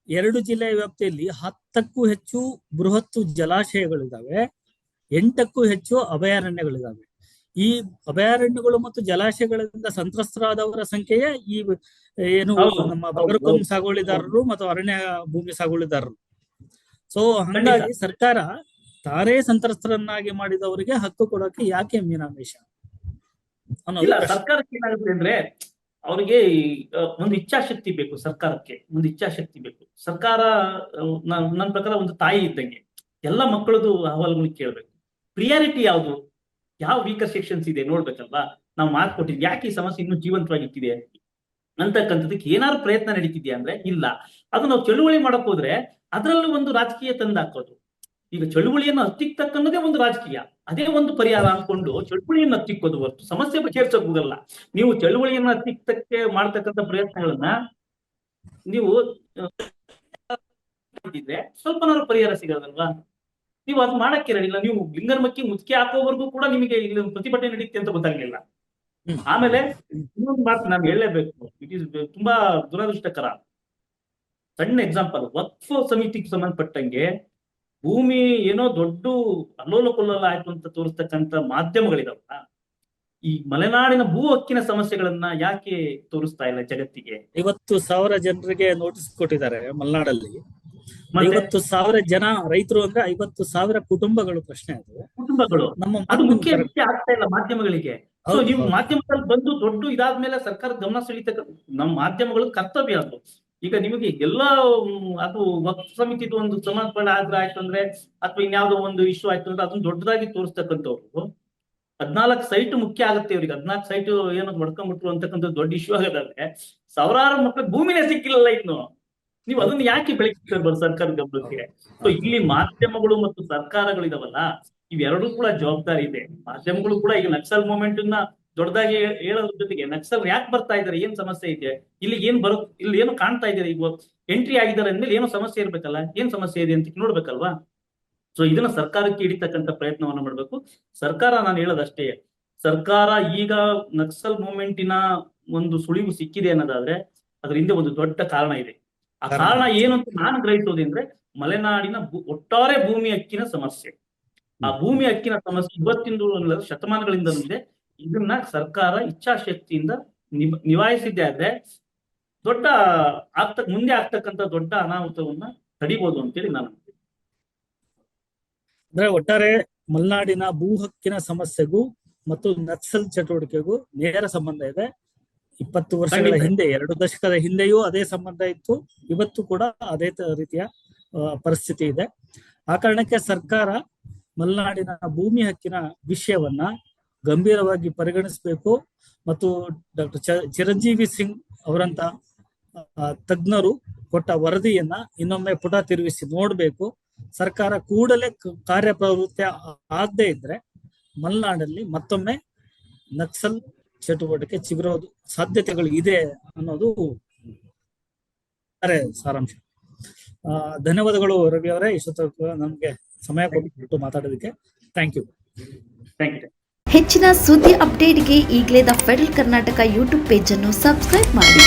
2 ಜಿಲ್ಲೆಯ ವ್ಯಾಪ್ತಿಯಲ್ಲಿ 10ಕ್ಕೂ ಹೆಚ್ಚು ಬೃಹತ್ ಜಲಾಶಯಗಳಿದಾವೆ, 8ಕ್ಕೂ ಹೆಚ್ಚು ಅಭಯಾರಣ್ಯಗಳಿದಾವೆ. ಈ ಅಭಯಾರಣ್ಯಗಳು ಮತ್ತು ಜಲಾಶಯಗಳಿಂದ ಸಂತ್ರಸ್ತರಾದವರ ಸಂಖ್ಯೆಯೇ ಈ ಏನು ನಮ್ಮ ಬಗರ್ಹುಕುಂ ಸಾಗುವಳಿದಾರರು ಮತ್ತು ಅರಣ್ಯ ಭೂಮಿ ಸಾಗುವಳಿದಾರರು. ಸೊ ಹಾಗಾಗಿ ಸರ್ಕಾರ ತಾರೇ ಸಂತ್ರಸ್ತರನ್ನಾಗಿ ಮಾಡಿದವರಿಗೆ ಹಕ್ಕು ಕೊಡೋಕೆ ಯಾಕೆ ಮೀನಾಮೇಷ ಅನ್ನೋದು. ಸರ್ಕಾರಕ್ಕೆ ಏನಾಗುತ್ತೆ ಅಂದ್ರೆ ಅವ್ರಿಗೆ ಒಂದು ಇಚ್ಛಾಶಕ್ತಿ ಬೇಕು. ಸರ್ಕಾರಕ್ಕೆ ಒಂದು ಇಚ್ಛಾಶಕ್ತಿ ಬೇಕು. ಸರ್ಕಾರ ನನ್ನ ಪ್ರಕಾರ ಒಂದು ತಾಯಿ ಇದ್ದಂಗೆ, ಎಲ್ಲ ಮಕ್ಕಳದು ಅಹವಾಲುಗಳು ಕೇಳ್ಬೇಕು. ಪ್ರಿಯಾರಿಟಿ ಯಾವುದು, ಯಾವ ವೀಕರ್ ಸೆಕ್ಷನ್ಸ್ ಇದೆ ನೋಡ್ಬೇಕಲ್ವಾ. ನಾವು ಮಾತು ಕೊಟ್ಟಿದ್ವಿ, ಯಾಕೆ ಈ ಸಮಸ್ಯೆ ಇನ್ನೂ ಜೀವಂತವಾಗಿಟ್ಟಿದೆ ಅಂತಕ್ಕಂಥದಕ್ಕೆ ಏನಾದ್ರು ಪ್ರಯತ್ನ ನಡೀತಿದ್ಯಾ ಅಂದ್ರೆ ಇಲ್ಲ. ಅದು ನಾವು ಚಳುವಳಿ ಮಾಡಕ್ ಹೋದ್ರೆ ಅದರಲ್ಲೂ ಒಂದು ರಾಜಕೀಯ ತಂದಾಕೋದು. ಈಗ ಚಳುವಳಿಯನ್ನು ಹತ್ತಿಕ್ಕನ್ನೋದೇ ಒಂದು ರಾಜಕೀಯ, ಅದೇ ಒಂದು ಪರಿಹಾರ ಅನ್ಕೊಂಡು ಚಳುವಳಿಯನ್ನು ಹತ್ತಿಕ್ಕೋದು ಹೊರತು ಸಮಸ್ಯೆ ಬಗೆಹರಿಸೋಕ್ ಹೋಗಲ್ಲ. ನೀವು ಚಳುವಳಿಯನ್ನು ಹತ್ತಿಕ್ಕಕ್ಕೆ ಮಾಡ್ತಕ್ಕಂಥ ಪ್ರಯತ್ನಗಳನ್ನ ನೀವು ಸ್ವಲ್ಪನಾದ್ರು ಪರಿಹಾರ ಸಿಗೋದಲ್ವಾ? ನೀವು ಅದು ಮಾಡಕ್ಕೆ ರೆಡಿಲ್ಲ. ನೀವು ಲಿಂಗರ್ಮಕ್ಕಿ ಮುಚ್ಕೆ ಹಾಕೋವರೆಗೂ ಕೂಡ ನಿಮಗೆ ಇಲ್ಲಿ ಪ್ರತಿಭಟನೆ ನಡೀತೆ ಅಂತ ಗೊತ್ತಾಗ್ಲಿಲ್ಲ. ಆಮೇಲೆ ಇನ್ನೊಂದು ಮಾತು ನಾನು ಹೇಳಲೇಬೇಕು, ಇಟ್ ಈಸ್ ತುಂಬಾ ದುರದೃಷ್ಟಕರ. ಸಣ್ಣ ಎಕ್ಸಾಂಪಲ್, ವಕ್ಫ್ ಸಮಿತಿಗೆ ಸಂಬಂಧಪಟ್ಟಂಗೆ ಭೂಮಿ ಏನೋ ದೊಡ್ಡ ಅಲ್ಲೋಲ ಕೊಲ್ಲೋಲ ಆಯ್ತು ಅಂತ ತೋರಿಸ್ತಕ್ಕಂಥ ಮಾಧ್ಯಮಗಳಿದಾವಲ್ಲ, ಈ ಮಲೆನಾಡಿನ ಭೂ ಹಕ್ಕಿನ ಸಮಸ್ಯೆಗಳನ್ನ ಯಾಕೆ ತೋರಿಸ್ತಾ ಇಲ್ಲ ಜಗತ್ತಿಗೆ? 50,000 ಜನರಿಗೆ ನೋಟಿಸ್ ಕೊಟ್ಟಿದ್ದಾರೆ ಮಲೆನಾಡಲ್ಲಿ. ಮತ್ತೆ 50,000 ಜನ ರೈತರು ಅಂದ್ರೆ 50,000 ಕುಟುಂಬಗಳು ಪ್ರಶ್ನೆ ಅದು. ಕುಟುಂಬಗಳು ನಮ್ಮ ಅದು ಮಾಧ್ಯಮ ಮುಖ್ಯ ವಿಷಯ ಆಗ್ತಾ ಇಲ್ಲ ಮಾಧ್ಯಮಗಳಿಗೆ. ಸೊ ಹೌದು, ನೀವು ಹೌದು. ಮಾಧ್ಯಮದಲ್ಲಿ ಬಂದು ದೊಡ್ಡ ಇದಾದ್ಮೇಲೆ ಸರ್ಕಾರ ಗಮನ ಸೆಳೀತಕ್ಕ ನಮ್ಮ ಮಾಧ್ಯಮಗಳು ಕರ್ತವ್ಯ ಅದು. ಈಗ ನಿಮಗೆ ಎಲ್ಲ ಅದು ವಕ್ಫ್ ಸಮಿತಿದು ಒಂದು ಸಮರ್ಪಣೆ ಆಯ್ತು ಅಂದ್ರೆ ಅಥವಾ ಇನ್ಯಾವುದೋ ಒಂದು ಇಶ್ಯೂ ಆಯ್ತು ಅಂದ್ರೆ ಅದನ್ನ ದೊಡ್ಡದಾಗಿ ತೋರಿಸ್ತಕ್ಕಂಥವ್ರು 14 ಸೈಟ್ ಮುಖ್ಯ ಆಗುತ್ತೆ ಇವ್ರಿಗೆ. 14 ಸೈಟ್ ಏನೋ ಹೊಡ್ಕೊಂಡ್ಬಿಟ್ರು ಅಂತಕ್ಕಂಥ ದೊಡ್ಡ ಇಶ್ಯೂ ಆಗೋದಾದ್ರೆ ಸಾವಿರಾರು ಮಕ್ಳಿಗೆ ಭೂಮಿನೇ ಸಿಕ್ಕಿಲ್ಲ ಇನ್ನು. ನೀವು ಅದನ್ನ ಯಾಕೆ ಬೆಳಕಿಸ್ತಾರೆ ಸರ್ಕಾರದ ಗಮನಕ್ಕೆ? ಸೊ ಇಲ್ಲಿ ಮಾಧ್ಯಮಗಳು ಮತ್ತು ಸರ್ಕಾರಗಳು ಇದಾವಲ್ಲ, ಇವೆರಡೂ ಕೂಡ ಜವಾಬ್ದಾರಿ ಇದೆ. ಮಾಧ್ಯಮಗಳು ಕೂಡ ಈಗ ನಕ್ಸಲ್ ಮೂವ್ಮೆಂಟ್ ನ ದೊಡ್ಡದಾಗಿ ಹೇಳೋದ್ರ ಜೊತೆಗೆ ನಕ್ಸಲ್ ಯಾಕೆ ಬರ್ತಾ ಇದಾರೆ, ಏನ್ ಸಮಸ್ಯೆ ಇದೆ, ಇಲ್ಲಿ ಇಲ್ಲಿ ಏನು ಕಾಣ್ತಾ ಇದ್ದಾರೆ, ಈಗ ಎಂಟ್ರಿ ಆಗಿದ್ದಾರೆ ಅಂದ್ಮೇಲೆ ಏನೋ ಸಮಸ್ಯೆ ಇರ್ಬೇಕಲ್ಲ, ಏನ್ ಸಮಸ್ಯೆ ಇದೆ ಅಂತ ನೋಡ್ಬೇಕಲ್ವಾ? ಸೊ ಇದನ್ನ ಸರ್ಕಾರಕ್ಕೆ ಹಿಡಿತಕ್ಕಂಥ ಪ್ರಯತ್ನವನ್ನ ಮಾಡ್ಬೇಕು. ಸರ್ಕಾರ ನಾನು ಹೇಳೋದಷ್ಟೇ, ಸರ್ಕಾರ ಈಗ ನಕ್ಸಲ್ ಮೂವ್ಮೆಂಟಿನ ಒಂದು ಸುಳಿವು ಸಿಕ್ಕಿದೆ ಅನ್ನೋದಾದ್ರೆ ಅದ್ರ ಹಿಂದೆ ಒಂದು ದೊಡ್ಡ ಕಾರಣ ಇದೆ. ಆ ಕಾರಣ ಏನು ಅಂತ ನಾನು ಗ್ರಹಿಸೋದಂದ್ರೆ ಮಲೆನಾಡಿನ ಒಟ್ಟಾರೆ ಭೂಮಿ ಹಕ್ಕಿನ ಸಮಸ್ಯೆ. ಆ ಭೂಮಿ ಹಕ್ಕಿನ ಸಮಸ್ಯೆ ಇವತ್ತಿಂದ ಶತಮಾನಗಳಿಂದ ಇದೆ. ಇದನ್ನ ಸರ್ಕಾರ ಇಚ್ಛಾಶಕ್ತಿಯಿಂದ ನಿಭಾಯಿಸಿದ್ದೆ ಆದ್ರೆ ದೊಡ್ಡ ಮುಂದೆ ಆಗ್ತಕ್ಕಂಥ ದೊಡ್ಡ ಅನಾಹುತವನ್ನ ತಡಿಬಹುದು ಅಂತೇಳಿ ನಾನು ಅಂದ್ರೆ ಒಟ್ಟಾರೆ ಮಲೆನಾಡಿನ ಭೂ ಹಕ್ಕಿನ ಸಮಸ್ಯೆಗೂ ಮತ್ತು ನಕ್ಸಲ್ ಚಟುವಟಿಕೆಗೂ ನೇರ ಸಂಬಂಧ ಇದೆ. 20 ವರ್ಷಗಳ ಹಿಂದೆ, 2 ದಶಕದ ಹಿಂದೆಯೂ ಅದೇ ಸಂಬಂಧ ಇತ್ತು, ಇವತ್ತು ಕೂಡ ಅದೇ ರೀತಿಯ ಪರಿಸ್ಥಿತಿ ಇದೆ. ಆ ಕಾರಣಕ್ಕೆ ಸರ್ಕಾರ ಮಲೆನಾಡಿನ ಭೂಮಿ ಹಕ್ಕಿನ ವಿಷಯವನ್ನ ಗಂಭೀರವಾಗಿ ಪರಿಗಣಿಸಬೇಕು ಮತ್ತು ಡಾಕ್ಟರ್ ಚಿರಂಜೀವಿ ಸಿಂಗ್ ಅವರಂತ ತಜ್ಞರು ಕೊಟ್ಟ ವರದಿಯನ್ನ ಇನ್ನೊಮ್ಮೆ ಪುಟ ತಿರುಗಿಸಿ ನೋಡ್ಬೇಕು. ಸರ್ಕಾರ ಕೂಡಲೇ ಕಾರ್ಯಪ್ರವೃತ್ತಿ ಆಗದೆ ಇದ್ರೆ ಮಲೆನಾಡಲ್ಲಿ ಮತ್ತೊಮ್ಮೆ ನಕ್ಸಲ್ ಚಟುವಟಿಕೆ ಚಿಗುರೋದು ಸಾಧ್ಯತೆಗಳು ಇದೆ ಅನ್ನೋದು ಸಾರಾಂಶ. ಧನ್ಯವಾದಗಳು ರವಿ ಅವರೇ, ಇಷ್ಟೊತ್ತು ನಮ್ಗೆ ಸಮಯ ಕೊಟ್ಟು ಮಾತಾಡೋದಕ್ಕೆ. Thank you. ಹೆಚ್ಚಿನ ಸುದ್ದಿ ಅಪ್ಡೇಟ್ಗೆ ಈಗಲೇ the Federal Karnataka YouTube page ಅನ್ನು ಸಬ್ಸ್ಕ್ರೈಬ್ ಮಾಡಿ.